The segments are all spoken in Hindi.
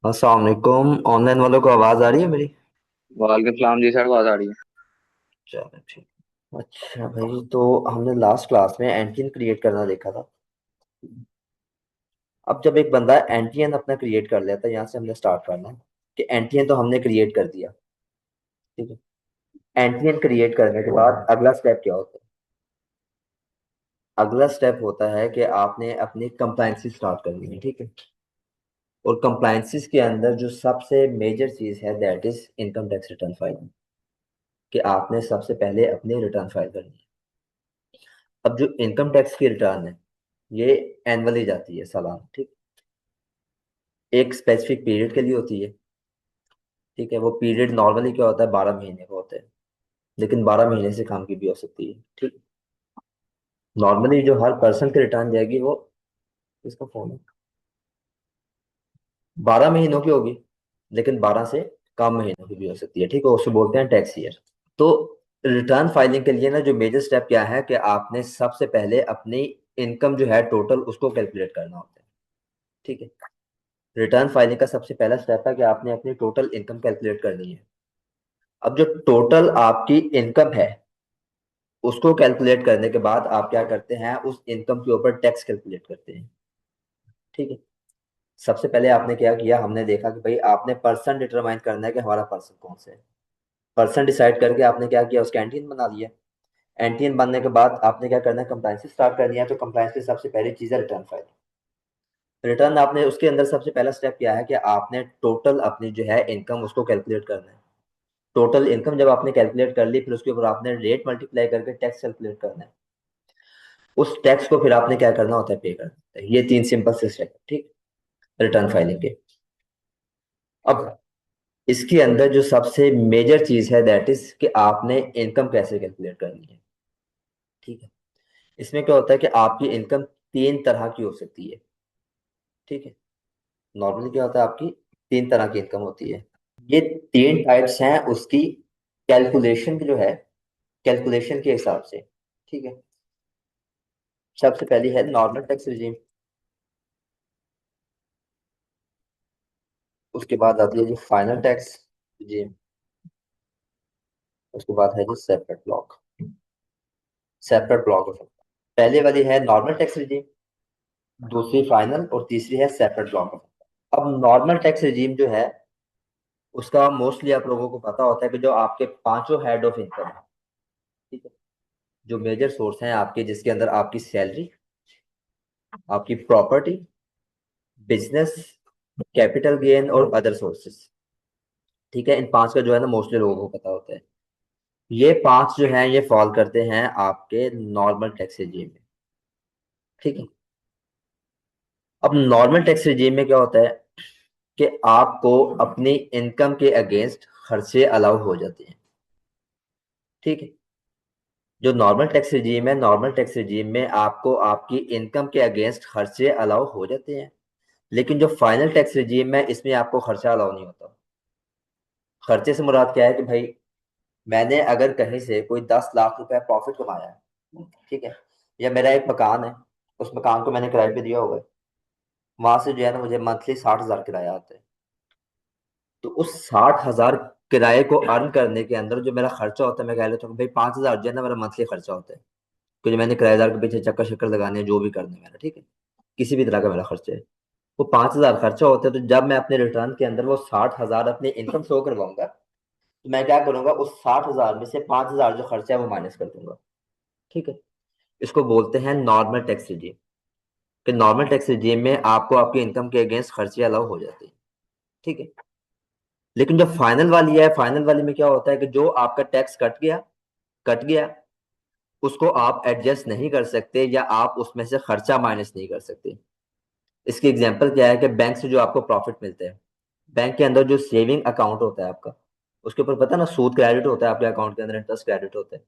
अस्सलाम वालेकुम। ऑनलाइन वालों को आवाज आ रही है मेरी? वालेकुम सलाम जी सर, बहुत आ रही है। चलो ठीक। अच्छा भाई, तो हमने लास्ट क्लास में एंटियन क्रिएट करना देखा था। अब जब एक बंदा एंटियन अपना क्रिएट कर लेता है, यहाँ से हमने स्टार्ट करना है कि एंटियन तो हमने क्रिएट कर दिया। ठीक है। एंटियन क्रिएट करने के बाद अगला स्टेप क्या होता है? अगला स्टेप होता है कि आपने अपनी कंप्लायंसी स्टार्ट करनी है। ठीक है। और कंप्लायंसीज के अंदर जो सबसे मेजर चीज है that is income tax return filing. कि आपने सबसे पहले अपनी रिटर्न फाइल करनी है। अब जो इनकम टैक्स की रिटर्न है ये एनुअली जाती है, सालाना। ठीक। एक स्पेसिफिक पीरियड के लिए होती है। ठीक है। वो पीरियड नॉर्मली क्या होता है, 12 महीने का होता है। लेकिन 12 महीने से कम की भी हो सकती है। ठीक। नॉर्मली जो हर पर्सन की रिटर्न जाएगी वो, इसका फोन है, 12 महीनों की होगी। लेकिन 12 से कम महीनों की भी हो सकती है। ठीक है। उसको बोलते हैं टैक्स ईयर। तो रिटर्न फाइलिंग के लिए ना जो मेजर स्टेप क्या है कि आपने सबसे पहले अपनी इनकम जो है टोटल उसको कैलकुलेट करना होता है। ठीक है। रिटर्न फाइलिंग का सबसे पहला स्टेप है कि आपने अपनी टोटल इनकम कैलकुलेट करनी है। अब जो टोटल आपकी इनकम है उसको कैलकुलेट करने के बाद आप क्या करते हैं, उस इनकम के ऊपर टैक्स कैलकुलेट करते हैं। ठीक है। सबसे पहले आपने क्या किया, हमने देखा कि भाई आपने पर्सन डिटरमाइन करना है कि हमारा पर्सन कौन से है। पर्सन डिसाइड करके आपने क्या किया, उसका एंटीन बना लिया। एंटीन बनने के बाद आपने क्या करना है, कंप्लायंस स्टार्ट करनी है। तो कंप्लायंस की सबसे पहली चीज है रिटर्न फाइल। रिटर्न आपने उसके अंदर सबसे पहला स्टेप क्या है कि आपने टोटल अपनी जो है इनकम उसको कैलकुलेट करना है। टोटल इनकम जब आपने कैलकुलेट कर ली, फिर उसके ऊपर आपने रेट मल्टीप्लाई करके टैक्स कैलकुलेट करना है। उस टैक्स को फिर आपने क्या करना होता है, पे करना होता है। ये तीन सिंपल से स्टेप। ठीक। रिटर्न फाइलिंग के। अब इसके अंदर जो सबसे मेजर चीज है दैट इज कि आपने इनकम कैसे कैलकुलेट करनी है। ठीक है। इसमें क्या होता है कि आपकी इनकम तीन तरह की हो सकती है। ठीक है। नॉर्मली क्या होता है, आपकी तीन तरह की इनकम होती है। ये तीन टाइप्स हैं उसकी कैलकुलेशन जो है, कैलकुलेशन के हिसाब से। ठीक है। सबसे पहली है नॉर्मल टैक्स रिजीम। उसके बाद आती है जी फाइनल टैक्स रिजीम। उसके बाद है जी separate block. Separate block of. पहले वाली है नॉर्मल टैक्स रिजीम, दूसरी फाइनल और तीसरी है सेपरेट ब्लॉक ऑफ। अब नॉर्मल टैक्स रिजीम जो है उसका मोस्टली आप लोगों को पता होता है कि जो आपके पांचों हेड ऑफ इनकम है। ठीक है। जो मेजर सोर्स हैं आपके, जिसके अंदर आपकी सैलरी, आपकी प्रॉपर्टी, बिजनेस, कैपिटल गेन और अदर सोर्सेस। ठीक है। इन पांच का जो है ना मोस्टली लोगों को पता होता है। ये पांच जो हैं ये फॉल करते हैं आपके नॉर्मल टैक्स रिजीम में। ठीक है। अब नॉर्मल टैक्स रिजीम में क्या होता है कि आपको अपनी इनकम के अगेंस्ट खर्चे अलाउ हो जाते हैं। ठीक है। जो नॉर्मल टैक्स रिजीम है, नॉर्मल टैक्स रिजीम में आपको आपकी इनकम के अगेंस्ट खर्चे अलाउ हो जाते हैं। लेकिन जो फाइनल टैक्स रिजीम है इसमें आपको खर्चा अलाउ नहीं होता। खर्चे से मुराद क्या है कि भाई मैंने अगर कहीं से कोई 10 लाख रुपए प्रॉफिट कमाया है, ठीक है, या मेरा एक मकान है, उस मकान को मैंने किराए पे दिया हुआ है, वहां से जो है ना मुझे मंथली 60,000 किराया आता है। तो उस 60,000 किराए को अर्न करने के अंदर जो मेरा खर्चा होता है, मैं कह लेता हूँ भाई 5,000 जो है ना मेरा मंथली खर्चा होता है। क्योंकि मैंने किराएदार के पीछे चक्कर शक्कर लगाने हैं, जो भी करने हैं मेरा। ठीक है। किसी भी तरह का मेरा खर्चा है, वो 5,000 खर्चा होता है। तो जब मैं अपने रिटर्न के अंदर वो 60,000 अपनी इनकम शो करवाऊंगा, तो मैं क्या करूंगा, उस 60,000 में से 5,000 जो खर्चा है वो माइनस कर दूंगा। ठीक है। इसको बोलते हैं नॉर्मल टैक्स रिजीम। कि नॉर्मल टैक्स रिजीम में आपको आपके इनकम के अगेंस्ट खर्चे अलाउ हो जाते हैं। ठीक है। लेकिन जो फाइनल वाली है, फाइनल वाली में क्या होता है कि जो आपका टैक्स कट गया, उसको आप एडजस्ट नहीं कर सकते या आप उसमें से खर्चा माइनस नहीं कर सकते। इसकी एग्जांपल क्या है कि बैंक से जो आपको प्रॉफिट मिलते हैं, बैंक के अंदर जो सेविंग अकाउंट होता है आपका, उसके ऊपर पता है ना सूद क्रेडिट होता है, आपके अकाउंट के अंदर इंटरेस्ट क्रेडिट होता है।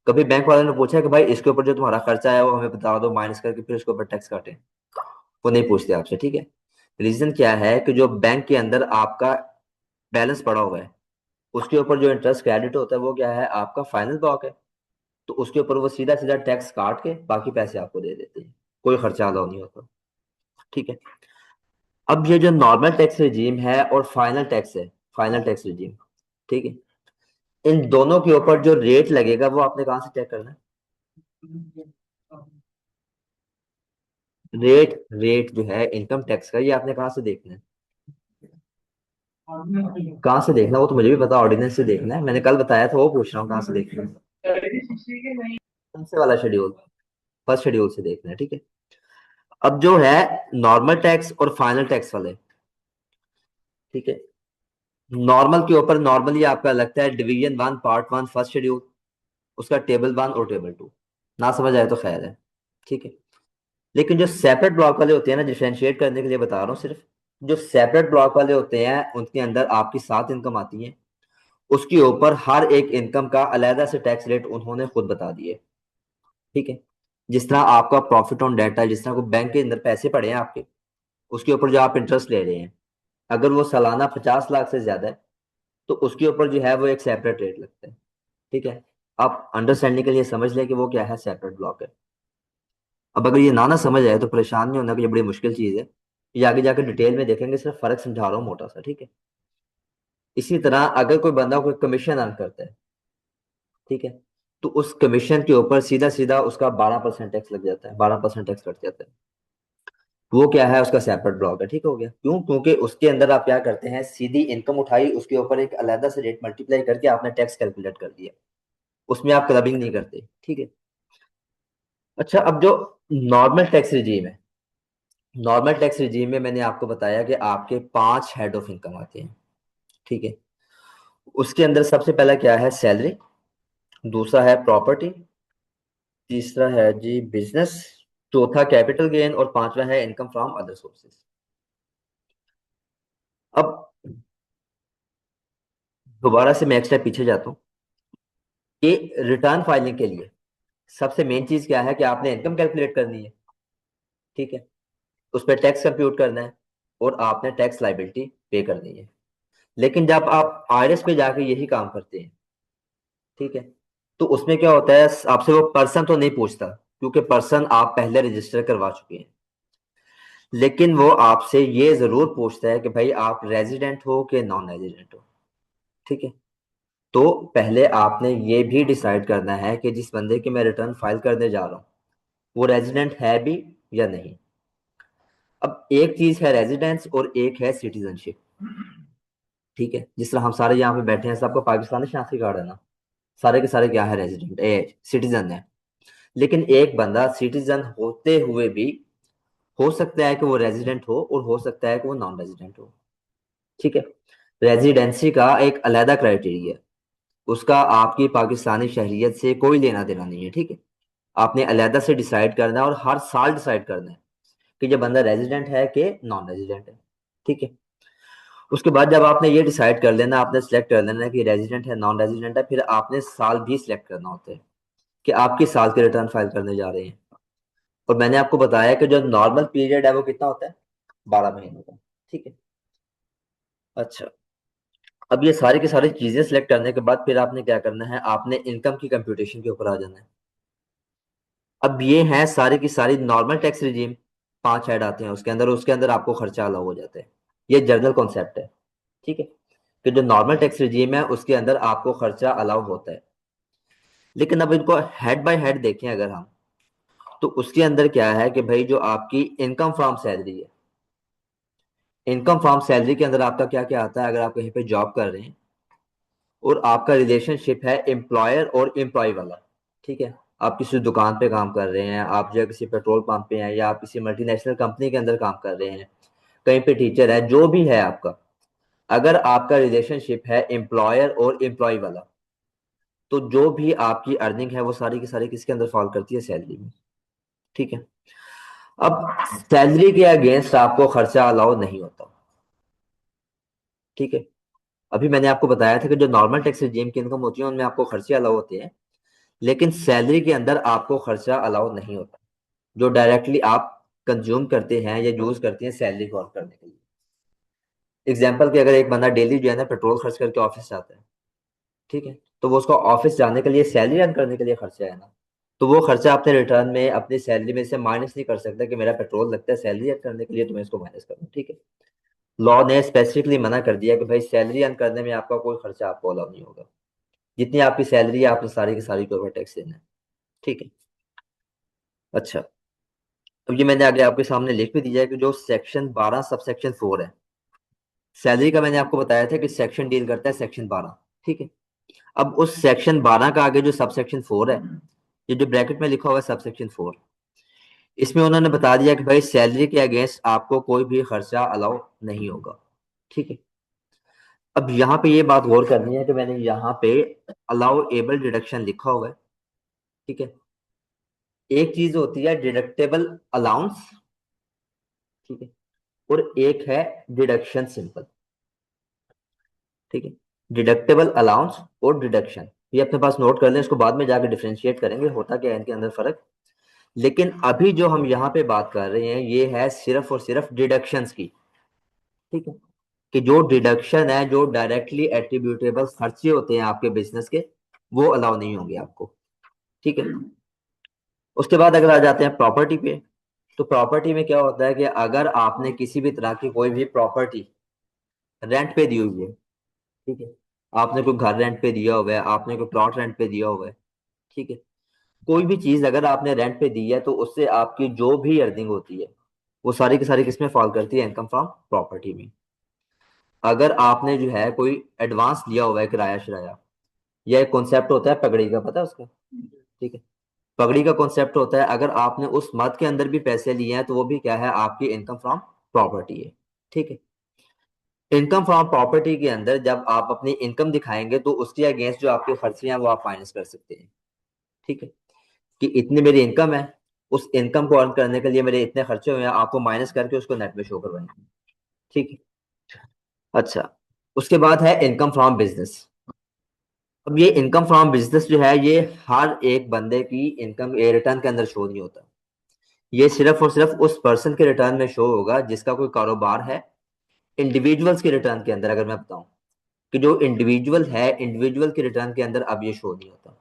कभी बैंक वाले ने पूछा है कि भाई इसके ऊपर जो तुम्हारा खर्चा है वो हमें बता दो माइनस करके फिर उसके ऊपर टैक्स काटें? वो नहीं पूछते आपसे। ठीक है। रीजन क्या है कि जो बैंक के अंदर आपका बैलेंस पड़ा हुआ है उसके ऊपर जो इंटरेस्ट क्रेडिट होता है वो क्या है, आपका फाइनल ब्लॉक है। तो उसके ऊपर वो सीधा सीधा टैक्स काट के बाकी पैसे आपको दे देते हैं। कोई खर्चा अलाउ नहीं होता। ठीक है। अब ये जो नॉर्मल टैक्स रिजीम है और फाइनल टैक्स है, फाइनल टैक्स रिजीम, ठीक है, इन दोनों के ऊपर जो रेट लगेगा वो आपने कहाँ से चेक करना है? रेट रेट जो है इनकम टैक्स का, ये आपने कहाँ से देखना है? कहाँ से देखना है वो तो मुझे भी पता, ऑर्डिनेंस से देखना है, मैंने कल बताया था, वो पूछ रहा हूँ कहाँ से देखना है। कौन से वाला शेड्यूल? फर्स्ट शेड्यूल से देखना है, ठीक है। अब जो है नॉर्मल टैक्स और फाइनल टैक्स वाले, ठीक है, नॉर्मल के ऊपर नॉर्मली आपका लगता है division one part one first schedule, उसका टेबल वन और टेबल टू, ना समझ आए तो खैर है, ठीक है। लेकिन जो सेपरेट ब्लॉक वाले होते हैं ना, डिफरेंशिएट करने के लिए बता रहा हूँ सिर्फ, जो सेपरेट ब्लॉक वाले होते हैं उनके अंदर आपकी 7 इनकम आती है, उसके ऊपर हर एक इनकम का अलहदा से टैक्स रेट उन्होंने खुद बता दिए, ठीक है। जिस तरह आपका प्रॉफिट ऑन डेटा है, जिस तरह को बैंक के अंदर पैसे पड़े हैं आपके, उसके ऊपर जो आप इंटरेस्ट ले रहे हैं, अगर वो सालाना 50 लाख से ज्यादा है तो उसके ऊपर जो है वो एक सेपरेट रेट लगता है, ठीक है। आप अंडरस्टैंडिंग के लिए समझ लें कि वो क्या है, सेपरेट ब्लॉक है। अब अगर ये ना समझ आए तो परेशान नहीं होना कि ये बड़ी मुश्किल चीज है, ये आगे जाकर डिटेल में देखेंगे, सिर्फ फर्क समझा रहा हूँ मोटा सा, ठीक है। इसी तरह अगर कोई बंदा कोई कमीशन अर्न करता है, ठीक है, तो उस कमीशन के ऊपर सीधा सीधा उसका 12% टैक्स लग जाता है, 12% टैक्स कट जाता है। वो क्या है, उसका सेपरेट ब्लॉक है, ठीक हो गया। क्यों? क्योंकि उसके अंदर आप क्या करते हैं, सीधी इनकम उठाई, उसके ऊपर एक अलग से रेट मल्टीप्लाई करके आपने टैक्स कैलकुलेट कर दिया, उसमें आप क्लबिंग नहीं करते, ठीक है। अच्छा, अब जो नॉर्मल टैक्स रिजीम है, नॉर्मल टैक्स रिजीम में मैंने आपको बताया कि आपके 5 हेड ऑफ इनकम आते हैं, ठीक है। उसके अंदर सबसे पहला क्या है, सैलरी, दूसरा है प्रॉपर्टी, तीसरा है जी बिजनेस, चौथा कैपिटल गेन और पांचवा है इनकम फ्रॉम अदर सोर्सेज। अब दोबारा से मैं एक स्टेप पीछे जाता हूँ कि रिटर्न फाइलिंग के लिए सबसे मेन चीज क्या है कि आपने इनकम कैलकुलेट करनी है, ठीक है, उस पर टैक्स कंप्यूट करना है और आपने टैक्स लाइबिलिटी पे करनी है। लेकिन जब आप आईआरएस पे जाके यही काम करते हैं, ठीक है, तो उसमें क्या होता है, आपसे वो पर्सन तो नहीं पूछता, क्योंकि पर्सन आप पहले रजिस्टर करवा चुके हैं। लेकिन वो आपसे ये जरूर पूछता है कि भाई आप रेजिडेंट हो कि नॉन रेजिडेंट हो, ठीक है। तो पहले आपने ये भी डिसाइड करना है कि जिस बंदे की मैं रिटर्न फाइल करने जा रहा हूँ वो रेजिडेंट है भी या नहीं। अब एक चीज है रेजिडेंस और एक है सिटीजनशिप, ठीक है। जिस तरह हम सारे यहाँ पे बैठे हैं, सबका पाकिस्तानी शनाख्ती कार्ड है ना, सारे के सारे क्या है, रेजिडेंट ए सिटीजन है। लेकिन एक बंदा सिटीजन होते हुए भी हो सकता है कि वो रेजिडेंट हो और हो सकता है कि वो नॉन रेजिडेंट हो, ठीक है। रेजिडेंसी का एक अलहदा क्राइटेरिया है, उसका आपकी पाकिस्तानी शहरियत से कोई लेना देना नहीं है, ठीक है। आपने अलहदा से डिसाइड करना है और हर साल डिसाइड करना है कि ये बंदा रेजिडेंट है कि नॉन रेजिडेंट है, ठीक है। उसके बाद जब आपने ये डिसाइड कर लेना, आपने सेलेक्ट कर लेना कि रेजिडेंट है नॉन रेजिडेंट है, फिर आपने साल भी सिलेक्ट करना होता है कि आप किस साल के रिटर्न फाइल करने जा रहे हैं। और मैंने आपको बताया कि जो नॉर्मल पीरियड है वो कितना होता है, 12 महीनों का, ठीक है। अच्छा, अब ये सारी की सारी चीजें सिलेक्ट करने के बाद फिर आपने क्या करना है, आपने इनकम की कंप्यूटेशन के ऊपर आ जाना है। अब ये है सारी की सारी नॉर्मल टैक्स रिजीम, 5 हेड आते हैं उसके अंदर आपको खर्चा अलाउ हो जाता है। ये जनरल कॉन्सेप्ट है, ठीक है, कि जो नॉर्मल टैक्स रिजीम है उसके अंदर आपको खर्चा अलाउ होता है। लेकिन अब इनको हेड बाय हेड देखें अगर हम, तो उसके अंदर क्या है कि भाई जो आपकी इनकम फ्रॉम सैलरी है, इनकम फ्रॉम सैलरी के अंदर आपका क्या क्या आता है, अगर आप कहीं पे जॉब कर रहे हैं और आपका रिलेशनशिप है एम्प्लॉयर और एम्प्लॉय वाला, ठीक है, आप किसी दुकान पे काम कर रहे हैं, आप जो है किसी पेट्रोल पंप पे हैं, या आप किसी मल्टीनेशनल कंपनी के अंदर काम कर रहे हैं, कहीं पे टीचर है, जो भी है आपका, अगर आपका रिलेशनशिप है एम्प्लॉयर और एम्प्लॉय वाला, तो जो भी आपकी अर्निंग है वो सारी की सारी किसके अंदर फॉल करती है, सैलरी में, ठीक है। अब सैलरी के अगेंस्ट आपको खर्चा अलाउ नहीं होता, ठीक है। अभी मैंने आपको बताया था कि जो नॉर्मल टैक्स रिजीम की इनकम होती है उनमें आपको खर्चे अलाउ होते हैं, लेकिन सैलरी के अंदर आपको खर्चा अलाउ नहीं होता, जो डायरेक्टली आप कंज्यूम करते हैं या यूज करते हैं सैलरी को अर्न करने के लिए। एग्जाम्पल कि अगर एक बंदा डेली जो है ना पेट्रोल खर्च करके ऑफिस जाता है, ठीक है, तो वो उसका ऑफिस जाने के लिए सैलरी अर्न करने के लिए खर्चा है ना, तो वो खर्चा आपने रिटर्न में अपनी सैलरी में से माइनस नहीं कर सकता कि मेरा पेट्रोल लगता है सैलरी अर्न करने के लिए, तो मैं इसको माइनस करूँ, ठीक है। लॉ ने स्पेसिफिकली मना कर दिया कि भाई सैलरी अर्न करने में आपका कोई खर्चा आपको अलाउ नहीं होगा। जितनी आपकी सैलरी है आपने सारी की सारी के ऊपर टैक्स देना है, ठीक है। अच्छा, अब ये मैंने आगे आपके सामने लिख भी दिया है कि जो सेक्शन 12 सब सेक्शन 4 है, सैलरी का मैंने आपको बताया था कि सेक्शन डील करता है सेक्शन 12, ठीक है। अब उस सेक्शन 12 का आगे जो सब सेक्शन 4 है, ये जो ब्रैकेट में लिखा हुआ है सब सेक्शन 4, इसमें उन्होंने बता दिया कि भाई सैलरी के अगेंस्ट आपको कोई भी खर्चा अलाउ नहीं होगा, ठीक है। अब यहाँ पे ये बात गौर करनी है कि मैंने यहाँ पे अलाउ एबल डिडक्शन लिखा हुआ है, ठीक है। एक चीज होती है डिडक्टेबल अलाउंस, ठीक है, और एक है डिडक्शन सिंपल, ठीक है। डिडक्टेबल अलाउंस और डिडक्शन, ये अपने पास नोट कर लें, इसको बाद में जाकर डिफरेंशिएट करेंगे होता क्या है इनके अंदर फर्क। लेकिन अभी जो हम यहाँ पे बात कर रहे हैं ये है सिर्फ और सिर्फ डिडक्शंस की, ठीक है। कि जो डिडक्शन है, जो डायरेक्टली एट्रीब्यूटेबल खर्चे होते हैं आपके बिजनेस के, वो अलाउ नहीं होंगे आपको, ठीक है। उसके बाद अगर आ जाते हैं प्रॉपर्टी पे, तो प्रॉपर्टी में क्या होता है कि अगर आपने किसी भी तरह की कोई भी प्रॉपर्टी रेंट पे दी हुई है, ठीक है, आपने कोई घर रेंट पे दिया हुआ है, आपने कोई प्लॉट रेंट पे दिया हुआ है, ठीक है, कोई भी चीज अगर आपने रेंट पे दी है तो उससे आपकी जो भी अर्निंग होती है वो सारी की सारी किसमें फॉल करती है, इनकम फ्रॉम प्रॉपर्टी में। अगर आपने जो है कोई एडवांस लिया हुआ है किराया शराया, यह एक कॉन्सेप्ट होता है पगड़ी का, पता है उसका, ठीक है। पगड़ी का कॉन्सेप्ट होता है अगर आपने उस मद के अंदर भी पैसे लिए हैं तो वो भी क्या है, आपकी इनकम फ्रॉम प्रॉपर्टी है, ठीक है। इनकम फ्रॉम प्रॉपर्टी के अंदर जब आप अपनी इनकम दिखाएंगे तो उसके अगेंस्ट जो आपके खर्चे हैं वो आप माइनस कर सकते हैं, ठीक है। कि इतनी मेरी इनकम है, उस इनकम को अर्न करने के लिए मेरे इतने खर्चे हुए हैं, आपको माइनस करके उसको नेट में शो करवाएंगे, ठीक है। अच्छा, उसके बाद है इनकम फ्रॉम बिजनेस। अब ये इनकम फ्रॉम बिजनेस जो है ये हर एक बंदे की इनकम रिटर्न के अंदर शो नहीं होता। ये सिर्फ और सिर्फ उस पर्सन के रिटर्न में शो होगा जिसका कोई कारोबार है। इंडिविजुअल्स के रिटर्न के अंदर अगर मैं बताऊं कि जो इंडिविजुअल है, इंडिविजुअल के रिटर्न के अंदर अब ये शो नहीं होता।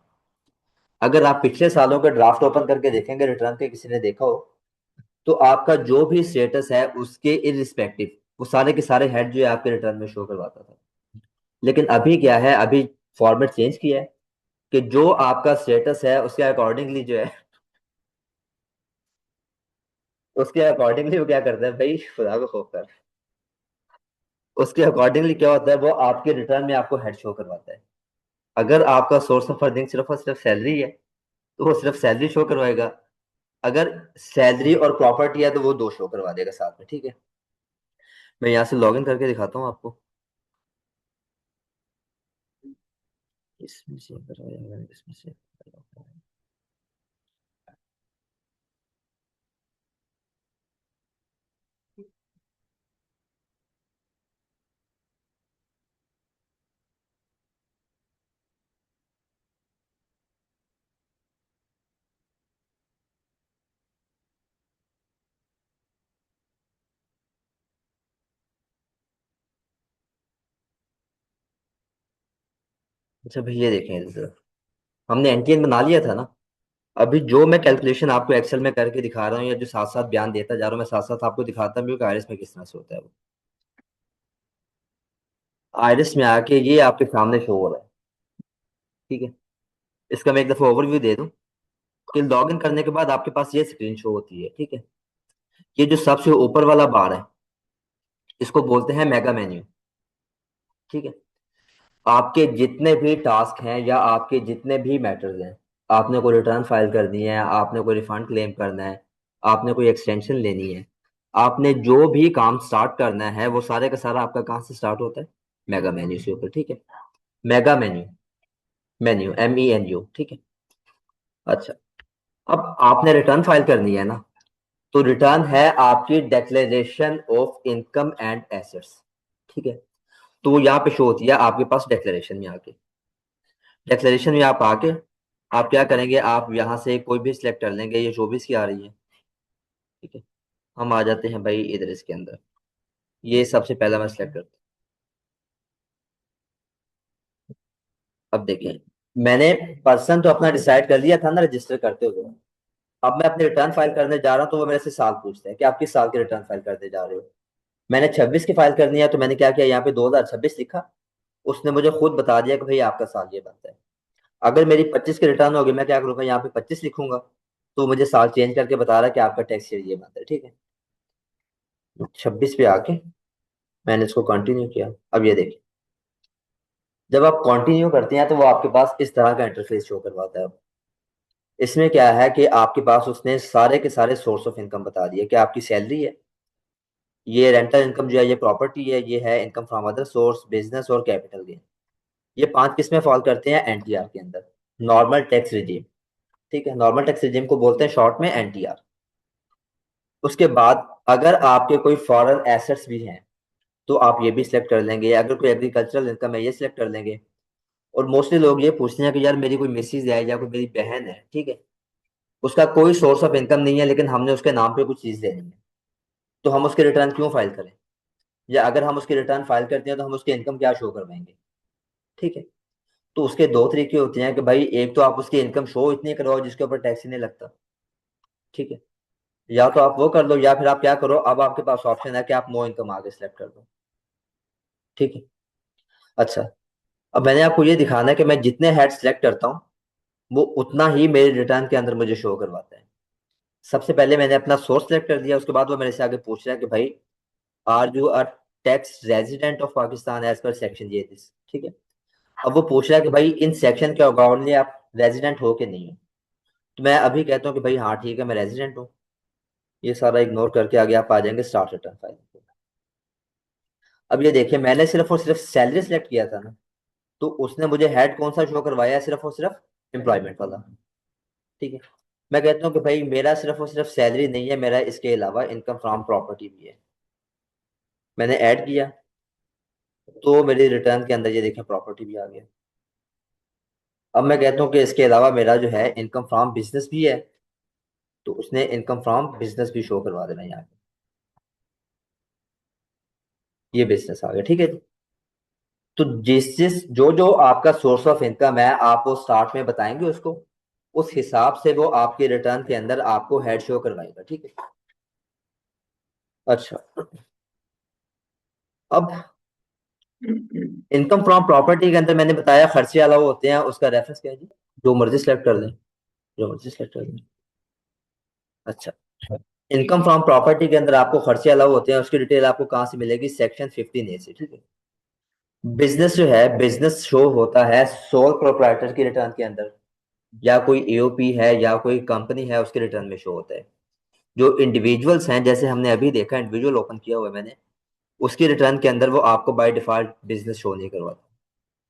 अगर आप पिछले सालों के ड्राफ्ट ओपन करके देखेंगे रिटर्न के, किसी ने देखा हो, तो आपका जो भी स्टेटस है उसके इरिस्पेक्टिव वो सारे के सारे हेड जो है आपके रिटर्न में शो करवाता था। लेकिन अभी क्या है, अभी फॉर्मेट चेंज किया है कि जो आपका स्टेटस है उसके अकॉर्डिंगली जो है, उसके अकॉर्डिंगली वो क्या करता है भाई, खुदा को खौफ कर, उसके अकॉर्डिंगली क्या होता है, वो आपके रिटर्न में आपको हेड शो करवाता है। अगर आपका सोर्स ऑफ अर्निंग सिर्फ और सिर्फ सैलरी है तो वो सिर्फ सैलरी शो करवाएगा। अगर सैलरी और प्रॉपर्टी है तो वो दो शो करवा देगा साथ में, ठीक है। मैं यहाँ से लॉग इन करके दिखाता हूँ आपको। इसमें से करवाया मैंने, इसमें से करवाया। अच्छा भैया देखें इधर, हमने एनटीएन बना लिया था ना। अभी जो मैं कैलकुलेशन आपको एक्सेल में करके दिखा रहा हूँ या जो साथ साथ बयान देता जा रहा हूँ, मैं साथ साथ आपको दिखाता भी हूँ कि आयरस में किस तरह से होता है वो। आयरस में आके ये आपके सामने शो हो रहा है, ठीक है। इसका मैं एक दफा ओवरव्यू दे दूं कि लॉग इन करने के बाद आपके पास ये स्क्रीन शो होती है, ठीक है। ये जो सबसे ऊपर वाला बार है इसको बोलते हैं मेगा मेन्यू, ठीक है। आपके जितने भी टास्क हैं या आपके जितने भी मैटर्स हैं, आपने कोई रिटर्न फाइल करनी है, आपने कोई रिफंड क्लेम करना है, आपने कोई एक्सटेंशन लेनी है, आपने जो भी काम स्टार्ट करना है वो सारे का सारा आपका कहाँ से स्टार्ट होता है, मेगा मेन्यू से ऊपर, ठीक है। मेगा मेन्यू, मेन्यू MENU, ठीक है। अच्छा, अब आपने रिटर्न फाइल करनी है ना, तो रिटर्न है आपकी declaration of income and assets, ठीक है। तो वो यहाँ पे शो होती है आपके पास डेक्लेरेशन में आके। डिक्लेरेशन में आप आके आप क्या करेंगे, आप यहाँ से कोई भी सिलेक्ट कर लेंगे, ये 24 की आ रही है, ठीक है। हम आ जाते हैं भाई इधर इसके अंदर, ये सबसे पहला मैं सिलेक्ट करता हूँ। अब देखें, मैंने पर्सन तो अपना डिसाइड कर लिया था ना रजिस्टर करते हुए। अब मैं अपनी रिटर्न फाइल करने जा रहा हूँ तो वो मेरे से साल पूछते हैं कि आप किस साल की रिटर्न फाइल करने जा रहे हो। मैंने 26 की फाइल करनी है तो मैंने क्या किया, यहाँ पे 2026 लिखा। उसने मुझे खुद बता दिया कि भाई आपका साल ये बनता है। अगर मेरी 25 की रिटर्न होगी, मैं क्या करूंगा, यहाँ पे 25 लिखूंगा। तो मुझे साल चेंज करके बता रहा है कि आपका टैक्स ईयर ये बनता है, ठीक है। 26 पे आके मैंने इसको कंटिन्यू किया। अब ये देखिए, जब आप कंटिन्यू करते हैं तो वो आपके पास इस तरह का इंटरफेस शो करवाता है। इसमें क्या है कि आपके पास उसने सारे के सारे सोर्स ऑफ इनकम बता दिए कि आपकी सैलरी है, ये रेंटल इनकम जो है, ये प्रॉपर्टी है, ये है income from other source, business और कैपिटल गेन। ये पांच किस में फॉल करते हैं, एनटीआर के अंदर, नॉर्मल टैक्स रिजीम। ठीक है, नॉर्मल टैक्स रिजीम को बोलते हैं शॉर्ट में एनटीआर। उसके बाद अगर आपके कोई फॉरेन एसेट्स भी हैं तो आप ये भी सिलेक्ट कर लेंगे, अगर कोई एग्रीकल्चरल इनकम है ये सिलेक्ट कर लेंगे। और मोस्टली लोग ये पूछते हैं कि यार मेरी कोई मिसेज है या कोई मेरी बहन है, ठीक है, उसका कोई सोर्स ऑफ इनकम नहीं है लेकिन हमने उसके नाम पे कुछ चीज देनी है, तो हम उसकी रिटर्न क्यों फाइल करें, या अगर हम उसकी रिटर्न फाइल करते हैं तो हम उसकी इनकम क्या शो करवाएंगे। ठीक है, तो उसके दो तरीके होते हैं कि भाई एक तो आप उसकी इनकम शो इतनी करवाओ जिसके ऊपर टैक्स ही नहीं लगता। ठीक है, या तो आप वो कर लो, या फिर आप क्या करो, अब आपके पास ऑप्शन है कि आप नो इनकम आगे सेलेक्ट कर दो। ठीक है। अच्छा, अब मैंने आपको ये दिखाना है कि मैं जितने हेड सेलेक्ट करता हूँ वो उतना ही मेरे रिटर्न के अंदर मुझे शो करवाता है। सबसे पहले मैंने अपना सोर्स सेलेक्ट कर दिया, उसके बाद वो मेरे से आगे पूछ रहा है कि भाई are you a tax resident of Pakistan as per section ये दिस। ठीक है, अब वो पूछ रहा है कि भाई इन सेक्शन के अकॉर्डिंगली आप रेजिडेंट हो कि नहीं हो। तो मैं अभी कहता हूँ कि भाई हाँ ठीक है मैं रेजिडेंट हूँ। ये सारा इग्नोर करके आगे आप आ जाएंगे स्टार्ट रिटर्न फाइल। अब ये देखिए, मैंने सिर्फ और सिर्फ सैलरी सेलेक्ट किया था ना, तो उसने मुझे हेड कौन सा शो करवाया है, सिर्फ और सिर्फ एम्प्लॉयमेंट वाला। ठीक है, मैं कहता हूँ कि भाई मेरा सिर्फ और सिर्फ सैलरी नहीं है, मेरा इसके अलावा इनकम फ्रॉम प्रॉपर्टी भी है। मैंने ऐड किया तो मेरी रिटर्न के अंदर ये देखें प्रॉपर्टी भी आ गया। अब मैं कहता हूँ कि इसके अलावा मेरा जो है इनकम फ्रॉम बिजनेस भी है, तो उसने इनकम फ्रॉम बिजनेस भी शो करवा देना यहाँ पे। ये बिजनेस आ गया, ठीक है जी। तो जिस जिस जो जो आपका सोर्स ऑफ इनकम है आप वो स्टार्ट में बताएंगे उसको, उस हिसाब से वो आपके रिटर्न के अंदर आपको हेड शो करवाएगा। ठीक है। अच्छा, अब इनकम फ्रॉम प्रॉपर्टी के अंदर मैंने बताया खर्चे अलावा होते हैं, उसका रेफरेंस क्या है जी, जो मर्जी सेलेक्ट कर लें, जो मर्जी सेलेक्ट कर लें। अच्छा, इनकम फ्रॉम प्रॉपर्टी के अंदर आपको खर्चे अलाउ होते हैं, उसकी डिटेल आपको कहाँ से मिलेगी, सेक्शन 15A से। ठीक है, बिजनेस जो है, बिजनेस शो होता है सोल प्रोप्राइटर की रिटर्न के अंदर, या कोई एओपी है या कोई कंपनी है उसके रिटर्न में शो होता है। जो इंडिविजुअल्स हैं, जैसे हमने अभी देखा इंडिविजुअल ओपन किया हुआ है मैंने, उसकी रिटर्न के अंदर वो आपको बाय डिफॉल्ट बिजनेस शो नहीं करवाता।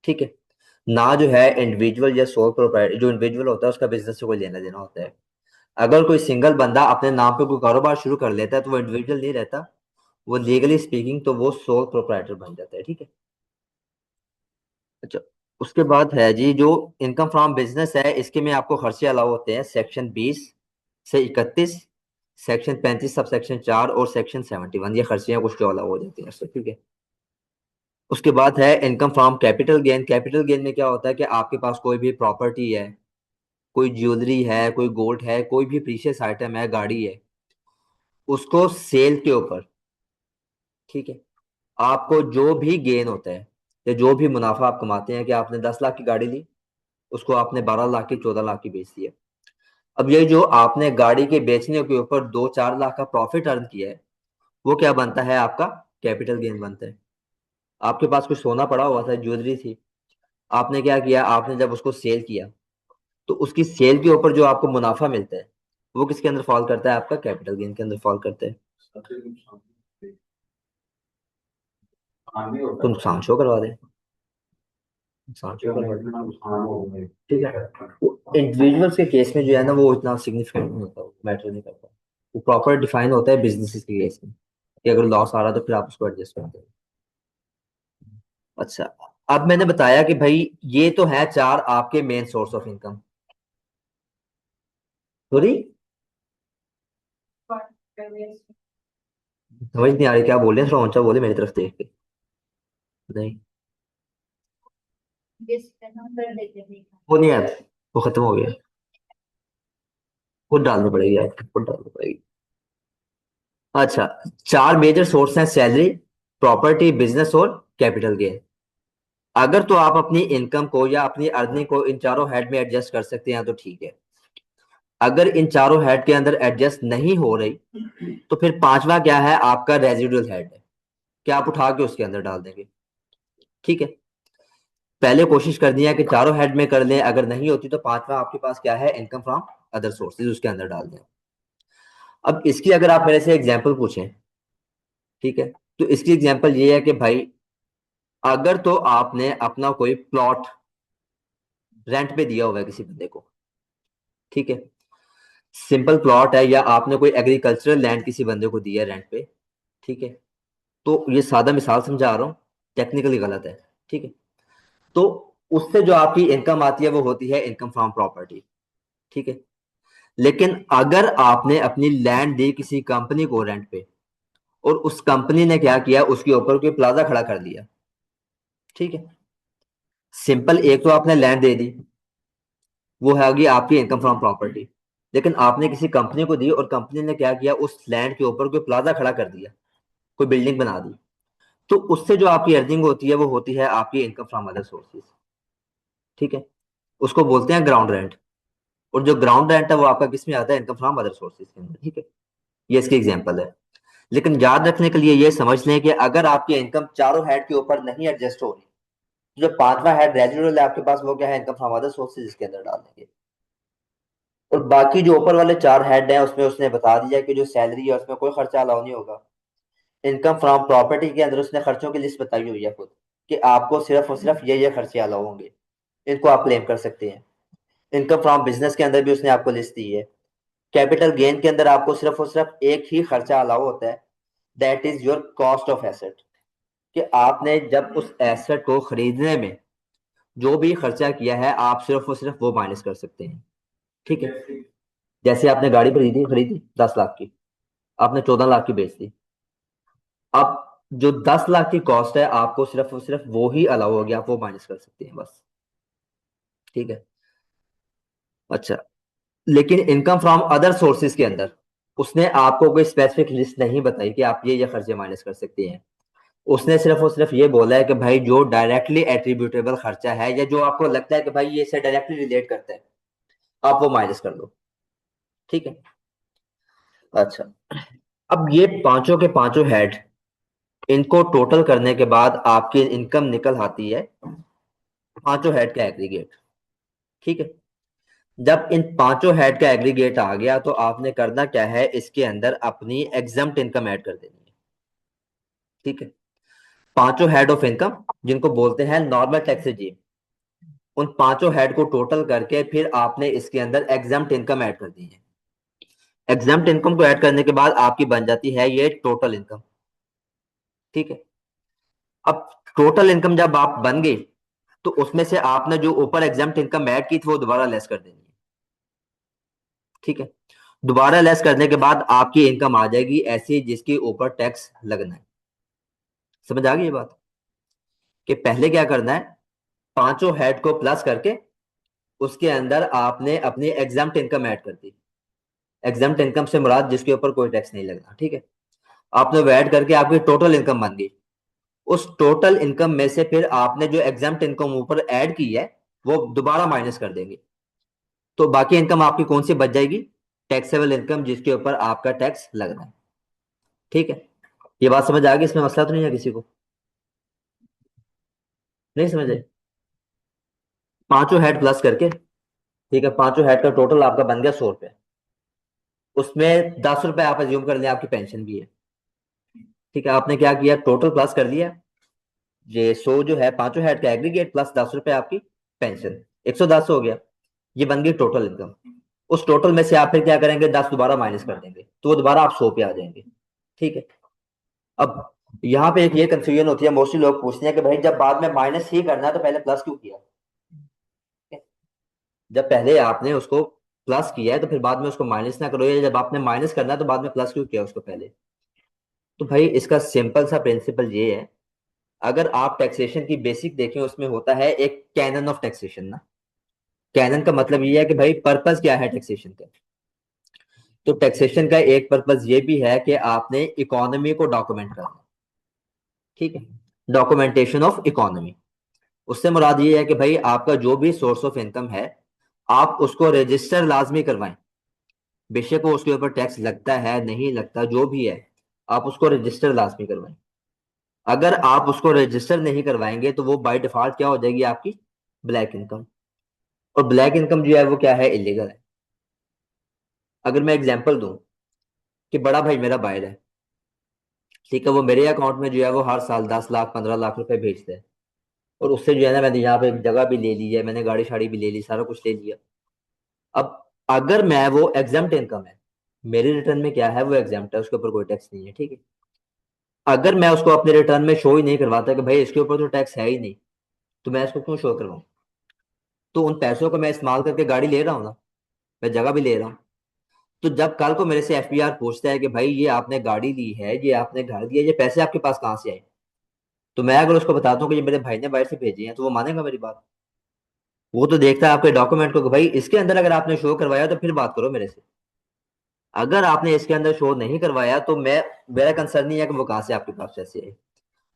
ठीक है, ना जो है इंडिविजुअल या सोल प्रोप्राइटर, जो इंडिविजुअल होता है उसका बिजनेस से कोई लेना देना होता है। अगर कोई सिंगल बंदा अपने नाम पे कोई कारोबार शुरू कर लेता है तो वो इंडिविजुअल नहीं रहता, वो लीगली स्पीकिंग तो वो सोल प्रोप्राइटर बन जाता है। ठीक है। अच्छा, उसके बाद है जी जो इनकम फ्रॉम बिजनेस है, इसके में आपको खर्चे अलाउ होते हैं सेक्शन 20 से 31, सेक्शन 35 सब सेक्शन 4 और सेक्शन 71, ये खर्चे हैं कुछ जो अलाउ हो जाते हैं इससे। ठीक है, उसके बाद है income from capital gain. Capital gain में क्या होता है कि आपके पास कोई भी प्रॉपर्टी है, कोई ज्वेलरी है, कोई गोल्ड है, कोई भी प्रीशियस आइटम है, गाड़ी है, उसको सेल के ऊपर, ठीक है, आपको जो भी गेन होता है या जो भी मुनाफा आप कमाते हैं, कि आपने 10 लाख की गाड़ी ली, उसको आपने 12 लाख की 14 लाख की बेच दिया। अब ये जो आपने गाड़ी के बेचने के ऊपर 2-4 लाख का प्रॉफिट अर्न किया है, वो क्या बनता है, आपका कैपिटल गेन बनता है। आपके पास कुछ सोना पड़ा हुआ था, ज्वेलरी थी, आपने क्या किया, आपने जब उसको सेल किया तो उसकी सेल के ऊपर जो आपको मुनाफा मिलता है वो किसके अंदर फॉल करता है, आपका कैपिटल गेन के अंदर फॉल करता है। तो नुकसान शो करवा दे, नुकसान शो करवा दे। ठीक है, इंडिविजुअल्स के केस में जो है ना वो इतना सिग्निफिकेंट नहीं होता, मैटर नहीं करता। वो प्रॉपर डिफाइन होता है बिजनेस के केस में, कि अगर लॉस आ रहा है तो फिर आप उसको एडजस्ट करते हैं। अच्छा, अब मैंने बताया कि भाई ये तो है चार आपके main source of income. Sorry, समझ नहीं आ रही क्या बोल रहे हैं, थोड़ा ऊंचा बोले मेरी तरफ देख के। नहीं, वो नहीं आया, वो खत्म हो गया। खुद डालनी पड़ेगी आपको, खुद डालनी पड़ेगी। अच्छा, चार मेजर सोर्स हैं: सैलरी, प्रॉपर्टी, बिजनेस और कैपिटल गेन। अगर तो आप अपनी इनकम को या अपनी अर्निंग को इन चारों हेड में एडजस्ट कर सकते हैं तो ठीक है। अगर इन चारों हेड के अंदर एडजस्ट नहीं हो रही तो फिर पांचवा क्या है, आपका रेजिडुअल हेड है, क्या आप उठा के उसके अंदर डाल देंगे। ठीक है, पहले कोशिश करनी है कि चारों हेड में कर लें, अगर नहीं होती तो पांचवा आपके पास क्या है, इनकम फ्रॉम अदर सोर्सेज, उसके अंदर डाल दें। अब इसकी अगर आप मेरे से एग्जांपल पूछें, ठीक है, तो इसकी एग्जांपल ये है कि भाई अगर तो आपने अपना कोई प्लॉट रेंट पे दिया हुआ है किसी बंदे को, ठीक है, सिंपल प्लॉट है, या आपने कोई एग्रीकल्चरल लैंड किसी बंदे को दिया है रेंट पे, ठीक है, तो ये सादा मिसाल समझा रहा हूँ, टेक्निकली गलत है, ठीक है। तो उससे जो आपकी इनकम आती है वो होती है इनकम फ्रॉम प्रॉपर्टी, ठीक है। लेकिन अगर आपने अपनी लैंड दी किसी कंपनी को रेंट पे, और उस कंपनी ने क्या किया, उसके ऊपर कोई प्लाजा खड़ा कर दिया, ठीक है, सिंपल, एक तो आपने लैंड दे दी, वो है होगी आपकी इनकम फ्रॉम प्रॉपर्टी। लेकिन आपने किसी कंपनी को दी और कंपनी ने क्या किया, उस लैंड के ऊपर कोई प्लाजा खड़ा कर दिया, कोई बिल्डिंग बना दी, तो उससे जो आपकी अर्निंग होती है वो होती है आपकी इनकम फ्रॉम अदर सोर्सेज, ठीक है। उसको बोलते हैं ग्राउंड रेंट। और जो ग्राउंड रेंट है वो आपका किस में आता है, इनकम फ्रॉम अदर सोर्सेज के अंदर, ठीक है। ये इसकी एग्जांपल है। लेकिन याद रखने के लिए ये समझ लें कि अगर आपकी इनकम चारों हेड के ऊपर नहीं एडजस्ट हो रही, तो जो पांचवा हेड रेजिडुअल है आपके पास, वो क्या है, इनकम फ्रॉम अदर सोर्सेज, इसके अंदर डाल देंगे। और बाकी जो ऊपर वाले चार हेड हैं उसमें उसने बता दिया कि जो सैलरी है उसमें कोई खर्चा अलाउ नहीं होगा। इनकम फ्रॉम प्रॉपर्टी के अंदर उसने खर्चों की लिस्ट बताई हुई है खुद, कि आपको सिर्फ और सिर्फ ये खर्चे अलाउ होंगे, इनको आप क्लेम कर सकते हैं। इनकम फ्रॉम बिजनेस के अंदर भी उसने आपको लिस्ट दी है। कैपिटल गेन के अंदर आपको सिर्फ और सिर्फ एक ही खर्चा अलाउ होता है, that is your cost of asset, कि आपने जब उस एसेट को खरीदने में जो भी खर्चा किया है आप सिर्फ और सिर्फ वो माइनस कर सकते हैं, ठीक है। जैसे आपने गाड़ी खरीदी खरीदी 10 लाख की, आपने 14 लाख की बेच दी। अब जो 10 लाख की कॉस्ट है आपको सिर्फ और सिर्फ वो ही अलाउ होगी, आप वो माइनस कर सकते हैं बस, ठीक है। अच्छा, लेकिन इनकम फ्रॉम अदर सोर्सेज के अंदर उसने आपको कोई स्पेसिफिक लिस्ट नहीं बताई कि आप ये खर्चे माइनस कर सकते हैं। उसने सिर्फ और सिर्फ ये बोला है कि भाई जो डायरेक्टली एट्रीब्यूटेबल खर्चा है, या जो आपको लगता है कि भाई ये इससे डायरेक्टली रिलेट करता है, आप वो माइनस कर दो, ठीक है। अच्छा, अब ये पांचों के पांचों हेड, इनको टोटल करने के बाद आपकी इनकम निकल आती है पांचों हेड का एग्रीगेट, ठीक है। जब इन पांचों हेड का एग्रीगेट आ गया तो आपने करना क्या है, इसके अंदर अपनी एग्जम्प्ट इनकम ऐड कर देनी है, ठीक है। पांचों हेड ऑफ इनकम, जिनको बोलते हैं नॉर्मल टैक्स रेजिम, उन पांचों हेड को टोटल करके फिर आपने इसके अंदर एग्जम्प्ट इनकम ऐड कर दी है। एग्जम्प्ट इनकम को ऐड करने के बाद आपकी बन जाती है ये टोटल इनकम, ठीक है। अब टोटल इनकम जब आप बन गई तो उसमें से आपने जो ऊपर एग्जम्प्ट इनकम ऐड की थी वो दोबारा लेस कर देनी है, ठीक है। दोबारा लेस करने के बाद आपकी इनकम आ जाएगी ऐसी जिसके ऊपर टैक्स लगना है। समझ आ गई ये बात, कि पहले क्या करना है, पांचों हेड को प्लस करके उसके अंदर आपने अपनी एग्जम्प्ट इनकम ऐड कर दी। एग्जम्प्ट इनकम से मुराद जिसके ऊपर कोई टैक्स नहीं लगना, ठीक है। आपने वो ऐड करके आपकी टोटल इनकम बन गई। उस टोटल इनकम में से फिर आपने जो एग्जम्प्ट इनकम ऊपर ऐड की है वो दोबारा माइनस कर देंगे, तो बाकी इनकम आपकी कौन सी बच जाएगी, टैक्सेबल इनकम, जिसके ऊपर आपका टैक्स लगना है, ठीक है। ये बात समझ आ गई, इसमें मसला तो नहीं है किसी को, नहीं समझे। पांचों हेड प्लस करके, ठीक है, पांचों हेड का टोटल आपका बन गया 100 रुपये। उसमें 10 रुपए आप अज्यूम कर लें आपकी पेंशन भी है, ठीक है। आपने क्या किया, टोटल प्लस कर लिया, ये 100 जो है पांचों हेड का एग्रीगेट प्लस 10 रुपए आपकी पेंशन, 110 हो गया। ये बन गई टोटल इनकम। उस टोटल में से आप फिर क्या करेंगे, 10 दोबारा माइनस कर देंगे तो वो दोबारा आप 100 पे आ जाएंगे, ठीक है। अब यहाँ पे एक ये कंफ्यूजन होती है, मोस्टली लोग पूछते हैं कि भाई जब बाद में माइनस ही करना है तो पहले प्लस क्यों किया। जब पहले आपने उसको प्लस किया है तो फिर बाद में उसको माइनस ना करो, या जब आपने माइनस करना है तो बाद में प्लस क्यों किया उसको पहले। तो भाई इसका सिंपल सा प्रिंसिपल ये है, अगर आप टैक्सेशन की बेसिक देखें, उसमें होता है एक कैनन ऑफ टैक्सेशन ना। कैनन का मतलब ये है कि भाई पर्पस क्या है टैक्सेशन का। तो टैक्सेशन का एक पर्पस ये भी है कि आपने इकोनॉमी को डॉक्यूमेंट करना। ठीक है, डॉक्यूमेंटेशन ऑफ इकोनॉमी। उससे मुराद ये है कि भाई आपका जो भी सोर्स ऑफ इनकम है, आप उसको रजिस्टर लाजमी करवाएं। बेशक वो उसके ऊपर टैक्स लगता है नहीं लगता जो भी है, आप उसको रजिस्टर लाजमी करवाएं। अगर आप उसको रजिस्टर नहीं करवाएंगे तो वो बाय डिफॉल्ट क्या हो जाएगी, आपकी ब्लैक इनकम। और ब्लैक इनकम जो है वो क्या है, इलीगल है। अगर मैं एग्जांपल दूं कि बड़ा भाई मेरा बायर है, ठीक है, वो मेरे अकाउंट में जो है वो हर साल 10 लाख 15 लाख रुपए भेजता है। और उससे जो है ना, मैंने यहाँ पे एक जगह भी ले ली है, मैंने गाड़ी शाड़ी भी ले ली, सारा कुछ ले लिया। अब अगर मैं, वो एग्जाम्प्ट इनकम है, मेरे रिटर्न में क्या है, वो एग्जाम्प्ट है, उसके ऊपर कोई टैक्स नहीं है। ठीक है, अगर मैं उसको अपने रिटर्न में शो ही नहीं करवाता कि भाई इसके ऊपर तो टैक्स है ही नहीं, तो मैं इसको क्यों शो करवाऊं। तो उन पैसों को मैं इस्तेमाल करके गाड़ी ले रहा हूँ ना, मैं जगह भी ले रहा हूँ। तो जब कल को मेरे से एफबीआर पूछता है कि भाई ये आपने गाड़ी ली है, ये आपने घर दिया, ये पैसे आपके पास कहाँ से आए, तो मैं अगर उसको बताता हूँ कि ये मेरे भाई ने बाहर से भेजे हैं, तो वो मानेगा मेरी बात। वो तो देखता है आपके डॉक्यूमेंट को कि भाई इसके अंदर अगर आपने शो करवाया तो फिर बात करो मेरे से। अगर आपने इसके अंदर शो नहीं करवाया तो मैं, मेरा कंसर्न नहीं है कि वो कहाँ से आपके पास पैसे आए।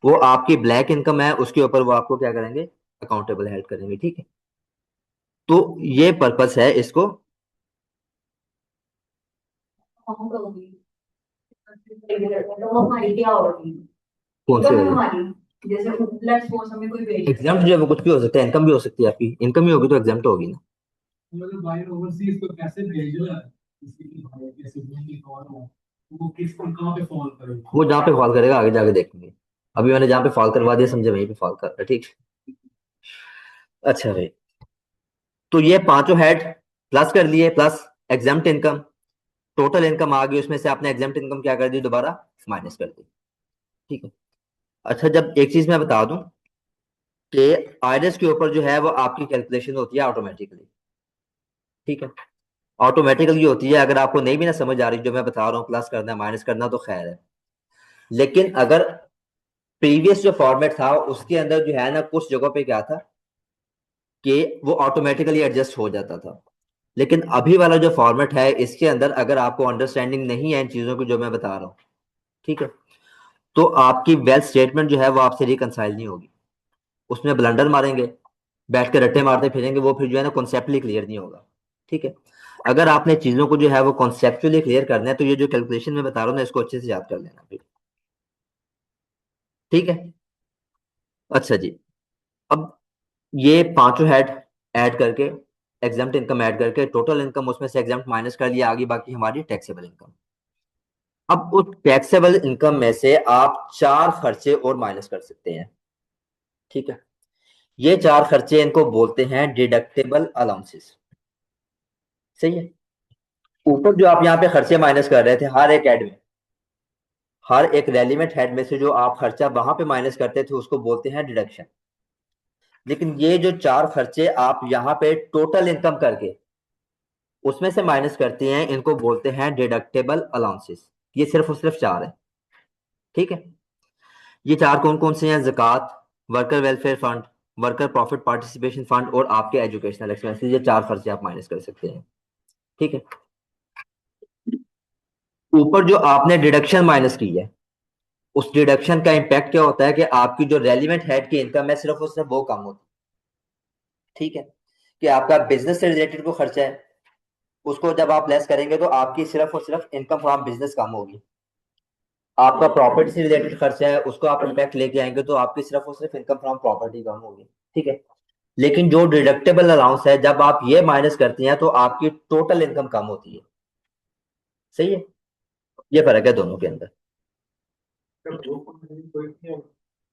वो आपकी ब्लैक इनकम है, उसके ऊपर वो आपको क्या करेंगे, अकाउंटेबल हेल्प करेंगे। ठीक है, तो ये पर्पस है इसको। तो हमारी क्या होगी, कौन सी इनकम वाली? हमारी, जैसे लेट्स सपोज हमें कोई भेज रहा एग्जाम्प्ट जो है वो कुछ भी हो सकता है, इनकम भी हो सकती है, आपकी इनकम ही होगी तो एग्जाम्प्ट होगी ना। है, मतलब बाहर ओवरसीज को कैसे भेज रहा है, किसी की भाई कैसे भी कौन हो, वो किस पर कहाँ पे फॉल करेगा। वो जहाँ पे फॉल करेगा आगे जाके देखेंगे। अभी मैंने जहाँ पे फॉल करवा दिया, समझे, वहीं पे फॉल कर रहा है। ठीक। अच्छा भाई, तो ये पांचों हेड प्लस कर लिए, plus exempt income, total income आ गई, उसमें से आपने एग्जाम्प्ट इनकम क्या कर दी, दोबारा माइनस कर दी। ठीक है। अच्छा, जब एक चीज मैं बता दूं कि आईआरएस के ऊपर जो है वो आपकी कैलकुलेशन होती है ऑटोमेटिकली। ठीक है, ऑटोमेटिकली होती है। अगर आपको नहीं भी ना समझ आ रही जो मैं बता रहा हूँ, प्लस करना माइनस करना, तो खैर है। लेकिन अगर प्रीवियस जो फॉर्मेट था उसके अंदर जो है ना, कुछ जगहों पे क्या था कि वो ऑटोमेटिकली एडजस्ट हो जाता था। लेकिन अभी वाला जो फॉर्मेट है, इसके अंदर अगर आपको अंडरस्टैंडिंग नहीं है इन चीजों की जो मैं बता रहा हूँ, ठीक है, तो आपकी वेल्थ स्टेटमेंट जो है वो आपसे रिकंसाइल नहीं होगी। उसमें ब्लंडर मारेंगे, बैठ के रट्टे मारते फिरेंगे, वो फिर जो है ना कॉन्सेप्टली क्लियर नहीं होगा। ठीक है, अगर आपने चीजों को जो है वो कॉन्सेप्चुअली क्लियर करना है, तो ये जो कैलकुलेशन मैं बता रहा हूँ ना, इसको अच्छे से याद कर लेना फिर। ठीक है। अच्छा जी, अब ये पांचों हेड ऐड करके, एग्जाम्प्ट इनकम ऐड करके टोटल इनकम, उसमें से एग्जाम्प्ट माइनस कर लिया, आगे बाकी हमारी टैक्सेबल इनकम। अब उस टैक्सेबल इनकम में से आप चार खर्चे और माइनस कर सकते हैं। ठीक है, ये चार खर्चे, इनको बोलते हैं डिडक्टेबल अलाउंसेस। सही है। ऊपर जो आप यहाँ पे खर्चे माइनस कर रहे थे, हर एक हेड में, हर एक रेलिवेंट हेड में से जो आप खर्चा वहां पे माइनस करते थे, उसको बोलते हैं डिडक्शन। लेकिन ये जो चार खर्चे आप यहाँ पे टोटल इनकम करके उसमें से माइनस करते हैं, इनको बोलते हैं डिडक्टेबल अलाउंसेस। ये सिर्फ और सिर्फ चार है। ठीक है, ये चार कौन कौन से हैं, ज़कात, worker welfare fund, worker profit participation fund और आपके एजुकेशनल एक्सपेंसेस। ये चार खर्चे आप माइनस कर सकते हैं। ठीक है, ऊपर जो आपने डिडक्शन माइनस की है, उस डिडक्शन का इम्पैक्ट क्या होता है कि आपकी जो रेलिवेंट हेड की इनकम है, सिर्फ और सिर्फ वो कम होती है। ठीक है, कि आपका बिजनेस से रिलेटेड को खर्चा है, उसको जब आप लेस करेंगे तो आपकी सिर्फ और सिर्फ इनकम फ्रॉम बिजनेस कम होगी। आपका प्रॉपर्टी से रिलेटेड खर्चा है, उसको आप इम्पैक्ट लेके आएंगे तो आपकी सिर्फ और सिर्फ इनकम फ्रॉम प्रॉपर्टी कम होगी। ठीक है, लेकिन जो डिडक्टेबल अलाउंस है, जब आप ये माइनस करती हैं तो आपकी टोटल इनकम कम होती है। सही है, ये फर्क है दोनों के अंदर।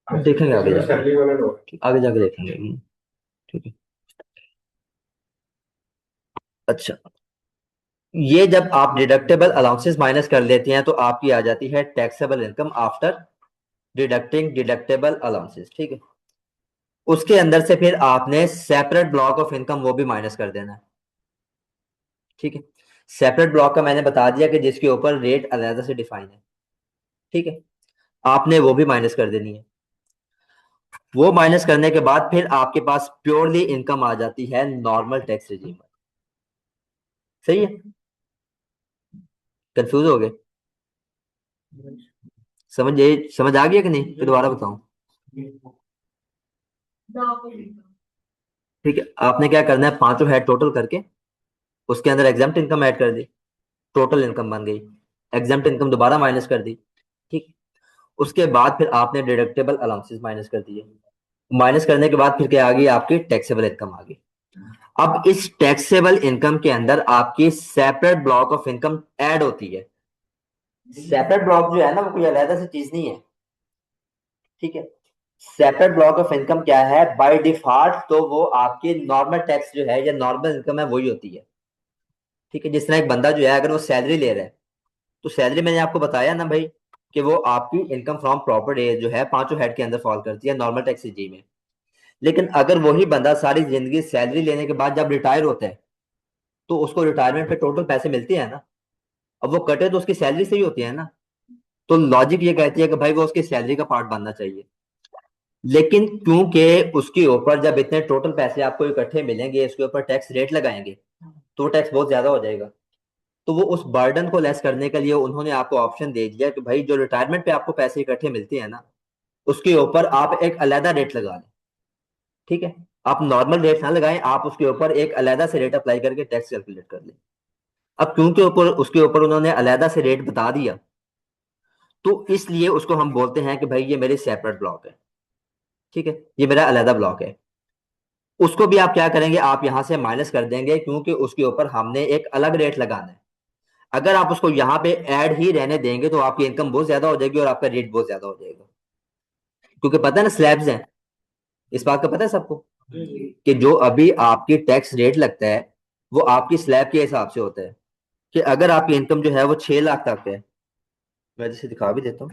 देखेंगे आगे जाके, आगे जाके देखेंगे। ठीक है। अच्छा, ये जब आप डिडक्टेबल अलाउंसेस माइनस कर लेती हैं तो आपकी आ जाती है taxable income after deducting deductible allowances. ठीक है, उसके अंदर से फिर आपने सेपरेट ब्लॉक ऑफ इनकम वो भी माइनस कर देना है। ठीक है, सेपरेट ब्लॉक का मैंने बता दिया कि जिसके ऊपर रेट अलग से डिफाइन है। ठीक है, आपने वो भी माइनस कर देनी है। वो माइनस करने के बाद फिर आपके पास प्योरली इनकम आ जाती है नॉर्मल टैक्स रिजीम में। सही है? कंफ्यूज हो गए? समझ आ गया कि नहीं, फिर दोबारा बताऊं? ठीक है, आपने क्या करना है, पांचों हेड टोटल करके उसके अंदर एग्जाम्प्ट इनकम ऐड कर दी, टोटल इनकम बन गई। एग्जाम्प्ट इनकम दोबारा माइनस कर दी। ठीक। उसके बाद फिर आपने डिडक्टेबल अलाउंसेस माइनस कर दिए। माइनस करने के बाद फिर क्या आ गई, आपकी टैक्सेबल इनकम आ गई। अब इस टैक्सेबल इनकम के अंदर आपकी separate block of income add होती है। सेपरेट ब्लॉक जो है ना, वो कोई अलग से चीज नहीं है। ठीक है। सेपरेट ब्लॉक ऑफ इनकम क्या है, बाय डिफॉल्ट तो वो आपकी नॉर्मल टैक्स जो है या नॉर्मल इनकम है वही होती है। ठीक है। जिस तरह एक बंदा जो है अगर वो सैलरी ले रहा है, तो सैलरी मैंने आपको बताया ना भाई कि वो आपकी इनकम फ्रॉम प्रॉपर्टी जो है पांचों हेड के अंदर फॉल करती है नॉर्मल टैक्स जी में। लेकिन अगर वही बंदा सारी जिंदगी सैलरी लेने के बाद जब रिटायर होता है, तो उसको रिटायरमेंट पे टोटल पैसे मिलते हैं ना। अब वो कटे तो उसकी सैलरी से ही होती है ना। तो लॉजिक ये कहती है कि भाई वो उसकी सैलरी का पार्ट बनना चाहिए। लेकिन क्योंकि उसके ऊपर जब इतने टोटल पैसे आपको इकट्ठे मिलेंगे, इसके ऊपर टैक्स रेट लगाएंगे, तो टैक्स बहुत ज्यादा हो जाएगा। तो वो उस बर्डन को लेस करने के लिए उन्होंने आपको ऑप्शन दे दिया कि भाई जो रिटायरमेंट पे आपको पैसे इकट्ठे मिलते हैं ना, उसके ऊपर आप एक अलहदा रेट लगा लें। ठीक है। आप नॉर्मल रेट ना लगाएं, आप उसके ऊपर एक अलहदा से रेट अप्लाई करके टैक्स कैलकुलेट कर लें। अब क्योंकि ऊपर उसके ऊपर उन्होंने अलहदा से रेट बता दिया, तो इसलिए उसको हम बोलते हैं कि भाई ये मेरी सेपरेट ब्लॉक है। ठीक है, ये मेरा अलहदा ब्लॉक है। उसको भी आप क्या करेंगे, आप यहां से माइनस कर देंगे, क्योंकि उसके ऊपर हमने एक अलग रेट लगाना है। अगर आप उसको यहाँ पे ऐड ही रहने देंगे तो आपकी इनकम बहुत ज्यादा हो जाएगी और आपका रेट बहुत ज्यादा हो जाएगा। क्योंकि पता है ना, स्लैब्स हैं। इस बात का पता है सबको कि जो अभी आपकी टैक्स रेट लगता है वो आपकी स्लैब के हिसाब से होता है। कि अगर आपकी इनकम जो है वो 6 लाख तक है, मैं जैसे दिखा भी देता हूँ।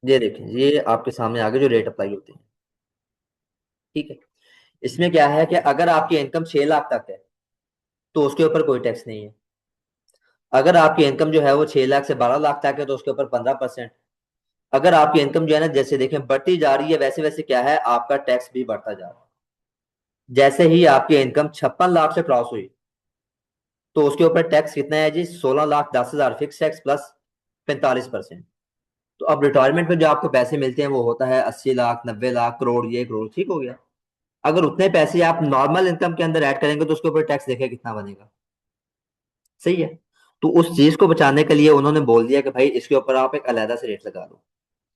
ये देखें, ये आपके सामने आगे जो रेट अप्लाई होते हैं। ठीक है। इसमें क्या है कि अगर आपकी इनकम 6 लाख तक है तो उसके ऊपर कोई टैक्स नहीं है। अगर आपकी इनकम जो है वो 6 लाख से 12 लाख तक है तो उसके ऊपर 15%। अगर आपकी इनकम जो है ना, जैसे देखें बढ़ती जा रही है, वैसे वैसे क्या है, आपका टैक्स भी बढ़ता जा रहा है। जैसे ही आपकी इनकम 56 लाख से क्रॉस हुई, तो उसके ऊपर टैक्स कितना है जी, 16 लाख 10 हजार फिक्स टैक्स प्लस 45%। तो अब रिटायरमेंट में जो आपको पैसे मिलते हैं वो होता है 80 लाख 90 लाख करोड़, ये करोड़। ठीक हो गया। अगर उतने पैसे आप नॉर्मल इनकम के अंदर ऐड करेंगे तो उसके ऊपर टैक्स देखें कितना बनेगा। सही है। तो उस चीज को बचाने के लिए उन्होंने बोल दिया कि भाई इसके ऊपर आप एक अलहदा से रेट लगा दो।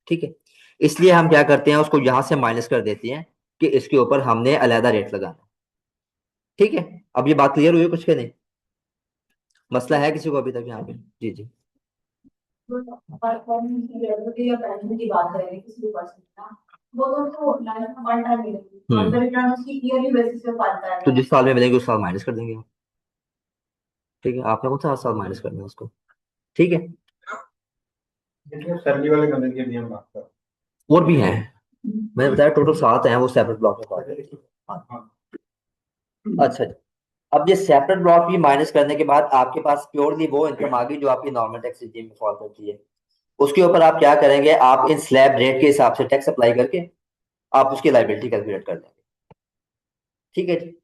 ठीक है। इसलिए हम क्या करते हैं, उसको यहां से माइनस कर देते हैं कि इसके ऊपर हमने अलहदा रेट लगाना। ठीक है। अब ये बात क्लियर हुई कुछ के नहीं? मसला है किसी को अभी तक यहाँ पे? जी जी। परफॉर्मेंस की रेगुलरिटी या पैटर्न की बात करेंगे किसी भी पर्सन की ना, वो तो उसको लाइफ में वन टाइम मिलेगी और द रिटर्न उसकी ईयरली बेसिस पे फालता तो है। जिस साल में मिलेंगे उस साल माइनस कर देंगे आप। ठीक है, आपने कौन सा साल माइनस करना है उसको। ठीक है। देखिए सैलरी वाले बंदे के लिए हम बात कर और भी हैं, मैंने बताया टोटल 7 हैं, वो सेपरेट ब्लॉक में बात करेंगे। हाँ। अच्छा जी। अब ये सेपरेट ब्लॉक भी माइनस करने के बाद आपके पास प्योरली वो इनकम आ गई जो आपकी नॉर्मल टैक्स रेजिम में फॉल करती है। उसके ऊपर आप क्या करेंगे, आप इन स्लैब रेट के हिसाब से टैक्स अप्लाई करके आप उसकी लाइबिलिटी कैलकुलेट कर देंगे। ठीक है जी।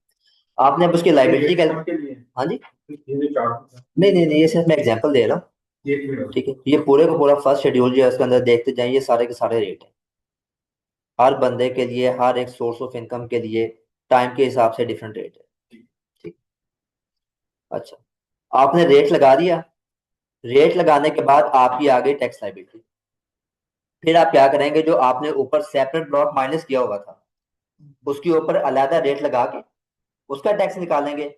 आपने अब उसकी लाइबिलिटी कैलकुलेट, हाँ जी, नहीं नहीं नहीं, ये सिर्फ मैं एग्जांपल दे रहा हूँ। ठीक है, ये पूरे का पूरा फर्स्ट शेड्यूल जो है उसके अंदर देखते जाइए, ये सारे के सारे रेट हैं। हर बंदे के लिए, हर एक सोर्स ऑफ इनकम के लिए टाइम के हिसाब से डिफरेंट रेट है। ठीक। अच्छा, आपने रेट लगा दिया। रेट लगाने के बाद आपकी आ गई टैक्स लाइबिलिटी। फिर आप क्या करेंगे, जो आपने ऊपर सेपरेट ब्लॉक माइनस किया हुआ था उसके ऊपर अलहदा रेट लगा के उसका टैक्स निकालेंगे,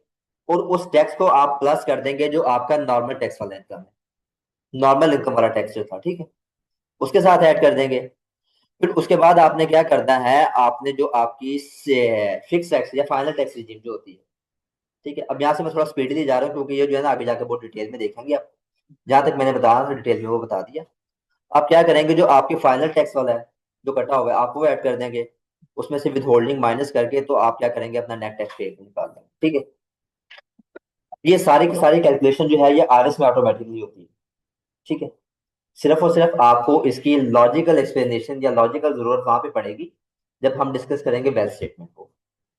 और उस टैक्स को आप प्लस कर देंगे जो आपका नॉर्मल टैक्स वाला इनकम है, नॉर्मल इनकम वाला टैक्स जो था। ठीक है, उसके साथ ऐड कर देंगे। फिर उसके बाद आपने क्या करना है, आपने जो आपकी फिक्स टैक्स या फाइनल टैक्स रिजीम जो होती है। ठीक है, अब यहाँ से मैं थोड़ा स्पीडली जा रहा हूँ क्योंकि ये जो है ना आगे जाकर बहुत डिटेल में देखेंगे आप। जहां तक मैंने बताया था डिटेल में वो बता दिया। आप क्या करेंगे, जो आपके फाइनल टैक्स वाला है जो कटा हुआ है आप वो ऐड कर देंगे, उसमें से विद होल्डिंग माइनस करके तो आप क्या करेंगे, अपना नेट टैक्स पे निकाल देंगे। ठीक है, ये सारी की सारी कैलकुलेशन जो है ये आरएस में ऑटोमेटिकली होती है। ठीक है, सिर्फ और सिर्फ आपको इसकी लॉजिकल एक्सप्लेनेशन या लॉजिकल जरूरत वहां पे पड़ेगी जब हम डिस्कस करेंगे बैंक स्टेटमेंट को।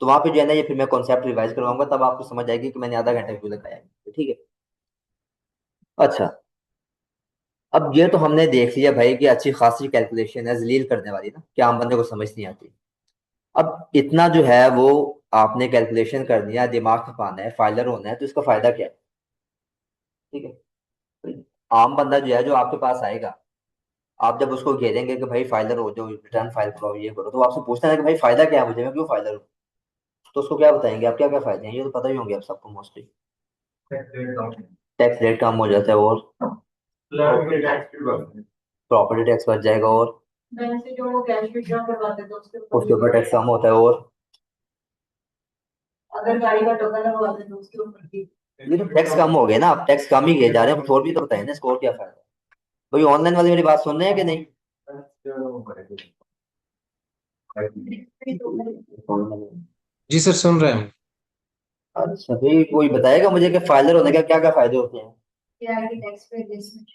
तो वहां पे जो है ना, ये फिर मैं कॉन्सेप्ट रिवाइज करवाऊंगा, तब आपको समझ आएगी कि मैंने आधा घंटा क्यों लगाया है। ठीक है। अच्छा, अब ये तो हमने देख लिया भाई कि अच्छी खासी कैलकुलेशन है, जलील करने वाली ना, कि आम बंदे को समझ नहीं आती। अब इतना जो है वो आपने कैलकुलेशन कर दिया, दिमाग खपाना है, फाइलर होना है, तो इसका फायदा क्या है? ठीक है, तो आम बंदा जो है जो आपके पास आएगा, आप जब उसको घेरेंगे कि भाई फाइलर हो जाओ, रिटर्न फाइल करो, ये करो, तो वो आपसे पूछता है कि भाई फायदा क्या है मुझे, मैं क्यों फाइलर हूँ? तो उसको क्या बताएंगे आप, क्या क्या फायदे हैं, ये तो पता ही होंगे आप सबको मोस्टली। टैक्स रेट कम हो जाता है, और प्रॉपर्टी टैक्स बच जाएगा, और बैंक से जो कैश विड्रॉ करवाते थे उसके ऊपर टैक्स कम होता है, और अगर गाड़ी का टोकन लगवाते थे उसके ऊपर भी। ये तो टैक्स कम हो गया ना, आप टैक्स कम ही किए जा रहे हैं, कुछ और भी तो बताइए ना, इसको और क्या फायदा है? भाई ऑनलाइन वाली मेरी बात सुन रहे हैं कि नहीं? जी सर, सुन रहे हैं। अच्छा भाई, कोई बताएगा मुझे कि फाइलर होने का क्या क्या फायदे होते हैं? क्या है कि टैक्स पे इसमें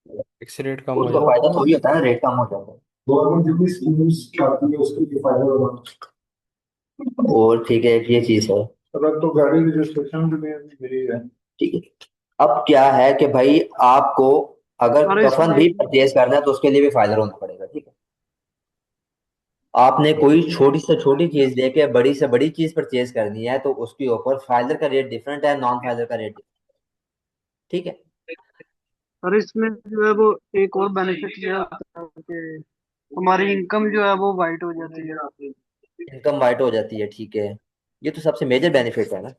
टैक्स रेट कम हो उसका जाता फायदा थोड़ी होता है ना, रेट कम हो जाता है। गवर्नमेंट जितनी स्कीम्स आती है उसके लिए फायदा होगा। और ठीक है, एक ये चीज है। अगर तो गाड़ी रजिस्ट्रेशन भी मेरी है। ठीक है, अब क्या है कि भाई आपको अगर अरे कफन इसमें भी परचेज करना है तो उसके लिए भी फाइलर होना पड़ेगा। ठीक है, आपने कोई छोटी से छोटी चीज लेके बड़ी से बड़ी चीज परचेज करनी है तो उसके ऊपर फाइलर का रेट डिफरेंट है, नॉन फाइलर का रेट। ठीक है, अरे इसमें जो है वो एक और बेनिफिट ये होता है कि हमारी इनकम जो है वो वाइट हो जाती है। इनकम वाइट हो जाती है। ठीक है, ये तो सबसे मेजर बेनिफिट है ना।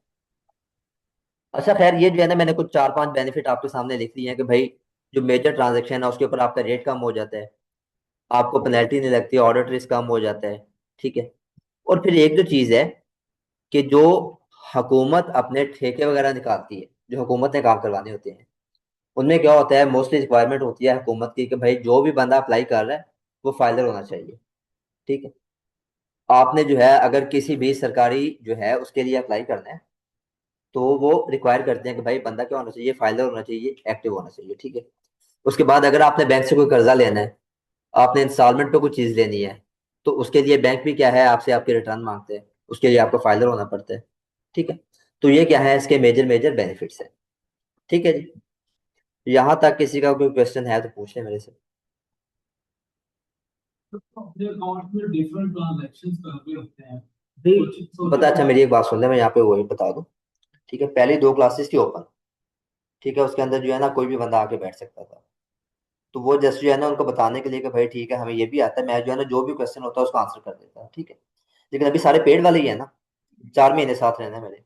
अच्छा खैर, ये जो है ना, मैंने कुछ चार पांच बेनिफिट आपके सामने लिख दिए हैं कि भाई जो मेजर ट्रांजेक्शन है उसके ऊपर आपका रेट कम हो जाता है, आपको पेनल्टी नहीं लगती, ऑडिट रिस्क कम हो जाता है। ठीक है, और फिर एक जो चीज है कि जो हुकूमत अपने ठेके वगैरह निकालती है, जो हुकूमत ने काम करवाने होते हैं, उनमें क्या होता है, मोस्टली रिक्वायरमेंट होती है हुकूमत की कि भाई जो भी बंदा अप्लाई कर रहा है वो फाइलर होना चाहिए। ठीक है, आपने जो है अगर किसी भी सरकारी जो है उसके लिए अप्लाई करना है तो वो रिक्वायर करते हैं कि भाई बंदा क्या होना चाहिए, फाइलर होना चाहिए, एक्टिव होना चाहिए। ठीक है, उसके बाद अगर आपने बैंक से कोई कर्जा लेना है, आपने इंस्टॉलमेंट पे कोई चीज लेनी है, तो उसके लिए बैंक भी क्या है, आपसे आपके रिटर्न मांगते हैं, उसके लिए आपको फाइलर होना पड़ता है। ठीक है, तो ये क्या है, इसके मेजर मेजर बेनिफिट्स है। ठीक है जी, यहाँ तक किसी का कोई क्वेश्चन है तो पूछ ले मेरे से। अपने अकाउंट में डिफरेंट ट्रांजैक्शंस कर रहे होते हैं। पता, अच्छा मेरी एक बात सुन ले, मैं यहाँ पे वही बता दूं। ठीक है, पहली दो क्लासेस थी ओपन। ठीक है, उसके अंदर जो है ना कोई भी बंदा आके बैठ सकता था, तो वो जस्ट जो है ना उनको बताने के लिए कि भाई ठीक है हमें ये भी आता है, मैं जो है ना जो भी क्वेश्चन होता है उसको आंसर कर देता है। ठीक है, लेकिन अभी सारे पेड वाले ही है ना, 4 महीने साथ रहना है मेरे।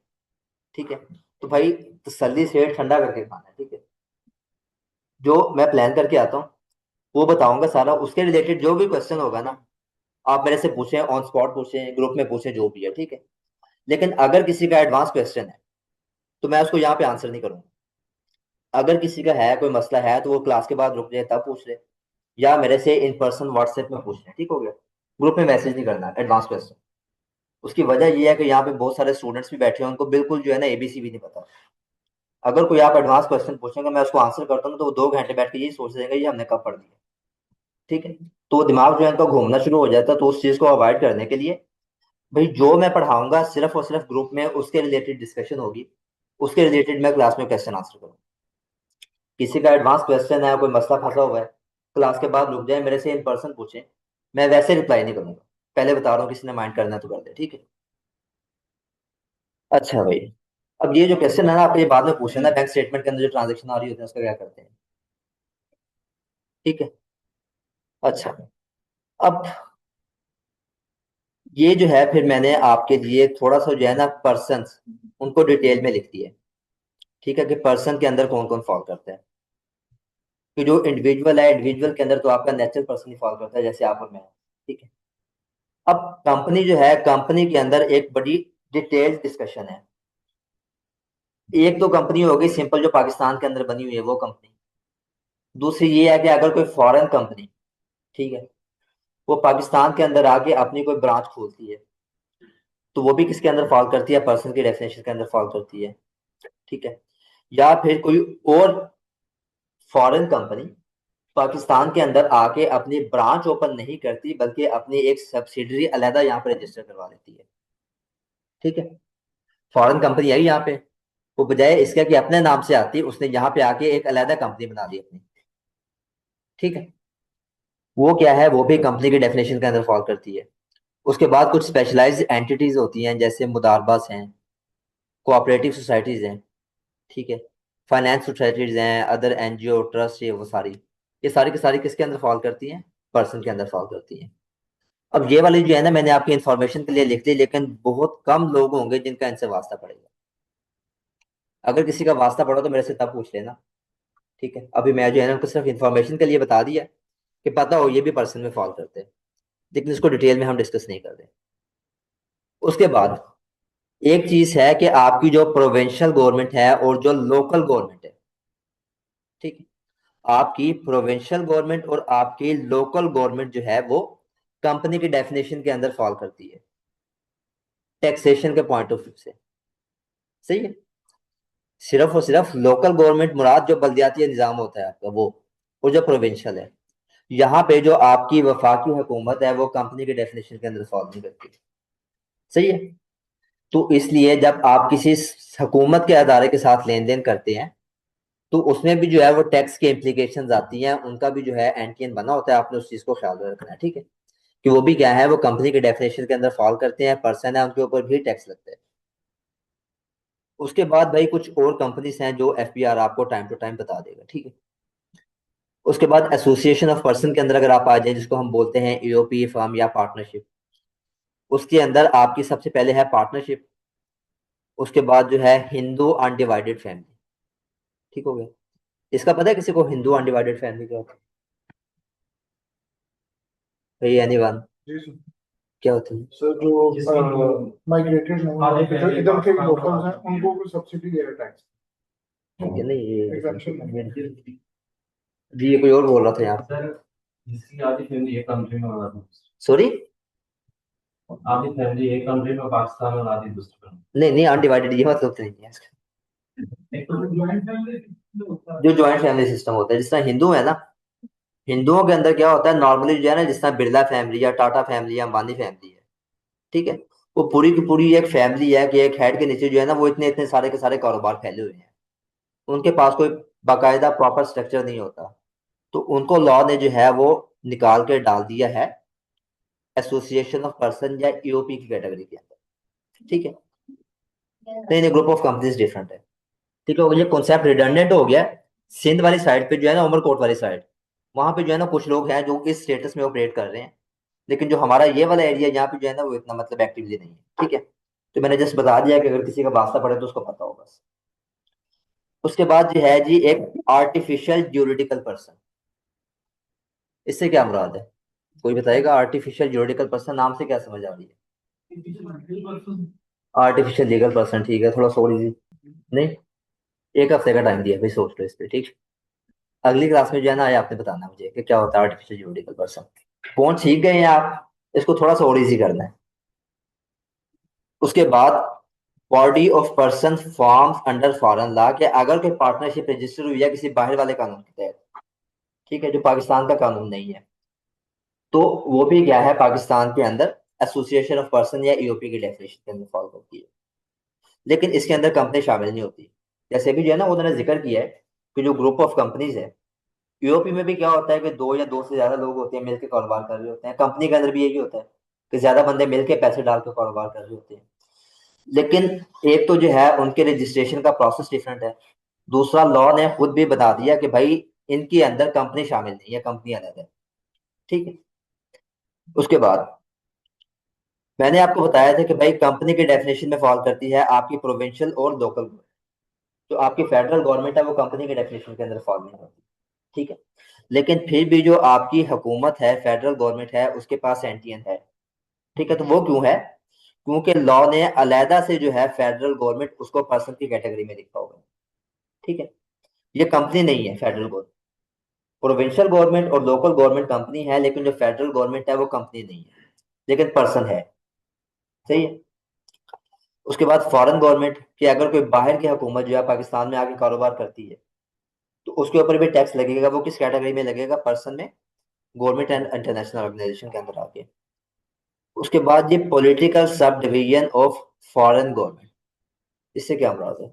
ठीक है, तो भाई तसल्ली से ठंडा करके खाना है। ठीक है, जो मैं प्लान करके आता हूँ वो बताऊंगा सारा, उसके रिलेटेड जो भी क्वेश्चन होगा ना आप मेरे से पूछें, ऑन स्पॉट पूछें, ग्रुप में पूछें, जो भी है। ठीक है, लेकिन अगर किसी का एडवांस क्वेश्चन है तो मैं उसको यहाँ पे आंसर नहीं करूंगा। अगर किसी का है कोई मसला है तो वो क्लास के बाद रुक जाए तब पूछ ले, या मेरे से इन पर्सन व्हाट्सएप में पूछ ले। ठीक हो गया, ग्रुप में मैसेज नहीं करना एडवांस क्वेश्चन। उसकी वजह ये है कि यहाँ पे बहुत सारे स्टूडेंट्स भी बैठे हैं, उनको बिल्कुल जो है ना एबीसी भी नहीं पता। अगर कोई आप एडवांस क्वेश्चन पूछेंगे मैं उसको आंसर करता हूँ तो वो 2 घंटे बैठ के यही सोच देंगे ये हमने कब पढ़ लिया। ठीक है, तो दिमाग जो है इनका घूमना शुरू हो जाता है, तो उस चीज को अवॉइड करने के लिए भाई जो मैं पढ़ाऊंगा सिर्फ और सिर्फ ग्रुप में उसके रिलेटेड डिस्कशन होगी, उसके रिलेटेड मैं क्लास में क्वेश्चन आंसर करूँ। किसी का एडवांस क्वेश्चन है, कोई मसला फंसा हुआ है, क्लास के बाद रुक जाए मेरे से इन पर्सन पूछे, मैं वैसे रिप्लाई नहीं करूंगा। पहले बता रहा हूँ, किसी ने माइंड करना है तो कर दे। ठीक है, अच्छा भाई, अब ये जो क्वेश्चन है ना आप ये बाद में पूछ लेना, बैंक स्टेटमेंट के अंदर जो ट्रांजेक्शन आ रही होती है उसका क्या करते हैं। ठीक है, अच्छा, अब ये जो है फिर मैंने आपके लिए थोड़ा सा जो है ना पर्सन उनको डिटेल में लिख दिया है। ठीक है, कि पर्सन के अंदर कौन कौन फॉल करता है, कि जो इंडिविजुअल है, इंडिविजुअल के अंदर तो आपका नेचुरल पर्सन ही फॉल करता है, जैसे आप और मैं। ठीक है, अब कंपनी जो है, कंपनी के अंदर एक बड़ी डिटेल्ड डिस्कशन है। एक तो कंपनी होगी सिंपल जो पाकिस्तान के अंदर बनी हुई है वो कंपनी, दूसरी ये है कि अगर कोई फॉरेन कंपनी, ठीक है, वो पाकिस्तान के अंदर आके अपनी कोई ब्रांच खोलती है, तो वो भी किसके अंदर फॉल करती है? पर्सन की डेफिनेशन के अंदर फॉल करती है, ठीक है। या फिर कोई और फॉरेन कंपनी पाकिस्तान के अंदर आके अपनी ब्रांच ओपन नहीं करती, बल्कि अपनी एक सब्सिडरी अलहदा यहाँ पे रजिस्टर करवा लेती है, ठीक है। फॉरेन कंपनी आई यहाँ पे, वो बजाय इसके कि अपने नाम से आती, उसने यहाँ पे आके एक अलहदा कंपनी बना दी अपनी, ठीक है। वो क्या है? वो भी कंपनी की डेफिनेशन के अंदर फॉल करती है। उसके बाद कुछ स्पेशलाइज्ड एंटिटीज होती हैं, जैसे मुदारबास हैं, कोऑपरेटिव सोसाइटीज हैं, ठीक है, फाइनेंस सोसाइटीज हैं, अदर एनजीओ ट्रस्ट, ये सारी की सारी किसके अंदर फॉल करती हैं? पर्सन के अंदर फॉल करती हैं। अब ये वाली जो है ना, मैंने आपकी इंफॉर्मेशन के लिए लिख दी, लेकिन बहुत कम लोग होंगे जिनका इनसे वास्ता पड़ेगा। अगर किसी का वास्ता पड़ा तो मेरे से तब पूछ लेना, ठीक है। अभी मैं जो है ना उनको सिर्फ इंफॉर्मेशन के लिए बता दिया कि पता हो ये भी पर्सन में फॉल करते हैं, लेकिन इसको डिटेल में हम डिस्कस नहीं कर रहे। उसके बाद एक चीज है कि आपकी जो प्रोविंशियल गवर्नमेंट है और जो लोकल गवर्नमेंट है, ठीक है, आपकी प्रोविंशियल गवर्नमेंट और आपकी लोकल गवर्नमेंट जो है वो कंपनी की डेफिनेशन के अंदर फॉल करती है, टैक्सेशन के पॉइंट ऑफ व्यू से, सही है। सिर्फ और सिर्फ लोकल गवर्नमेंट मुराद जो बल्दियाती निज़ाम होता है आपका वो, और जो प्रोविंशियल है, यहाँ पे जो आपकी वफाकी हुकूमत है वो कंपनी के डेफिनेशन के अंदर फॉल नहीं करती, सही है। तो इसलिए जब आप किसी हुकूमत के अदारे के साथ लेन देन करते हैं, तो उसमें भी जो है वो टैक्स की इम्प्लीकेशन आती हैं, उनका भी जो है एंटीएन बना होता है, आपने उस चीज को ख्याल में रखना है, ठीक है, कि वो भी क्या है, वो कंपनी के डेफिनेशन के अंदर फॉल करते हैं, पर्सन है उनके ऊपर भी टैक्स लगता है। उसके बाद भाई कुछ और कंपनीज हैं जो एफपीआर आपको टाइम टू टाइम बता देगा, ठीक है। उसके बाद एसोसिएशन ऑफ पर्सन के अंदर अगर आप आ जाए, जिसको हम बोलते हैं ईओपी फर्म या पार्टनरशिप, उसके अंदर आपकी सबसे पहले है पार्टनरशिप। उसके बाद जो है हिंदू अनडिवाइडेड फैमिली, ठीक हो गया। इसका पता है किसी को हिंदू अनडिवाइडेड फैमिली क्या होता है? भाई एनीवन, जी सर। क्या होती है? सर जो माइग्रेटेड जो इधर के लोकल्स हैं उनको भी सब्सिडी है टैक्स ठीक है, नहीं ये एग्जैम्पशन। जी, ये कोई और बोल रहा था यहाँ। सर जिसकी आधी फैमिली एक कंट्री में और सॉरी, आधी फैमिली एक कंट्री में पाकिस्तान और आधी दूसरी कंट्री। नहीं नहीं, अनडिवाइडेड ये मतलब तो नहीं है इसका। एक तो ज्वाइंट फैमिली होता है। जो ज्वाइंट फैमिली सिस्टम होता है, जिस तरह हिंदू है ना, हिंदुओं के अंदर क्या होता है नॉर्मली जो है ना, जिस तरह बिरला फैमिली या टाटा फैमिली या अंबानी फैमिली है, ठीक है, वो पूरी की पूरी एक फैमिली है कि एक हेड के नीचे जो है ना वो इतने इतने सारे के सारे कारोबार फैले हुए हैं, उनके पास कोई बाकायदा प्रॉपर स्ट्रक्चर नहीं होता। तो उनको लॉ ने जो है वो निकाल के डाल दिया है एसोसिएशन ऑफ पर्सन या ईओपी की कैटेगरी के अंदर, ठीक है। नहीं नहीं, ग्रुप ऑफ कंपनीज डिफरेंट है, ठीक है। ये कॉन्सेप्ट रिडंडेंट हो गया। सिंध वाली साइड पे जो है ना, उमरकोट वाली साइड, वहां पे जो है ना कुछ लोग हैं जो इस स्टेटस में ऑपरेट कर रहे हैं, लेकिन जो हमारा ये वाला एरिया यहाँ पे जो है ना वो इतना मतलब एक्टिवली नहीं है, ठीक है। तो मैंने जस्ट बता दिया कि अगर किसी का वास्ता पड़े तो उसको पता हो बस। उसके बाद जो है जी एक आर्टिफिशियल ज्यूरिडिकल पर्सन, इससे क्या मुराद है? कोई बताएगा? आर्टिफिशियल ज्यूरिडिकल पर्सन नाम से क्या समझ आ रही है? आर्टिफिशियल लीगल पर्सन, ठीक है, थोड़ा सोच लीजिए। नहीं, एक हफ्ते का टाइम दिया भाई, सोच लो इस पे, ठीक। अगली क्लास में जो है ना आया आपने बताना मुझे कि क्या होता है आर्टिफिशियल ज्यूरिडिकल पर्सन। पहुंच सीख गए हैं आप, इसको थोड़ा सा और इजी करना है। उसके बाद body of person forms under foreign law, के अगर कोई पार्टनरशिप रजिस्टर हुई है किसी बाहर वाले कानून के तहत, ठीक है, जो पाकिस्तान का कानून नहीं है, तो वो भी क्या है पाकिस्तान के अंदर एसोसिएशन ऑफ पर्सन या ईओपी की डेफिनेशन के अंदर फॉलो करती है, लेकिन इसके अंदर कंपनी शामिल नहीं होती। जैसे भी जो है ना उन्होंने जिक्र किया है कि जो ग्रुप ऑफ कंपनीज है, ईओपी में भी क्या होता है कि दो या दो से ज्यादा लोग होते हैं मिलकर कारोबार कर रहे होते हैं, कंपनी के अंदर भी यही होता है कि ज्यादा बंदे मिलकर पैसे डाल के कारोबार कर रहे होते हैं। लेकिन एक तो जो है उनके रजिस्ट्रेशन का प्रोसेस डिफरेंट है, दूसरा लॉ ने खुद भी बता दिया कि भाई इनके अंदर कंपनी शामिल नहीं है, कंपनी अलग है, ठीक है। उसके बाद मैंने आपको बताया था कि भाई कंपनी की डेफिनेशन में फॉल करती है आपकी प्रोविंशियल और लोकल गवर्नमेंट। जो आपकी फेडरल गवर्नमेंट है वो कंपनी की डेफिनेशन के अंदर फॉल नहीं होती, ठीक है। लेकिन फिर भी जो आपकी हुकूमत है, फेडरल गवर्नमेंट है, उसके पास एंटीएन है, ठीक है। तो वो क्यों है? क्योंकि लॉ ने अलहदा से जो है फेडरल गवर्नमेंट उसको पर्सन की कैटेगरी में लिखा होगा, ठीक है। ये कंपनी नहीं है फेडरल गवर्नमेंट, प्रोविंशियल गवर्नमेंट और लोकल गवर्नमेंट कंपनी है, लेकिन जो फेडरल गवर्नमेंट है वो कंपनी नहीं है, लेकिन पर्सन है। सही है। उसके बाद फॉरेन गवर्नमेंट, कि अगर कोई बाहर की हुकूमत जो है पाकिस्तान में आके कारोबार करती है तो उसके ऊपर भी टैक्स लगेगा। वो किस कैटेगरी में लगेगा? पर्सन में, गवर्नमेंट एंड इंटरनेशनल ऑर्गेनाइजेशन के अंदर आके। उसके बाद ये political sub division of foreign government, इससे क्या मुराद है?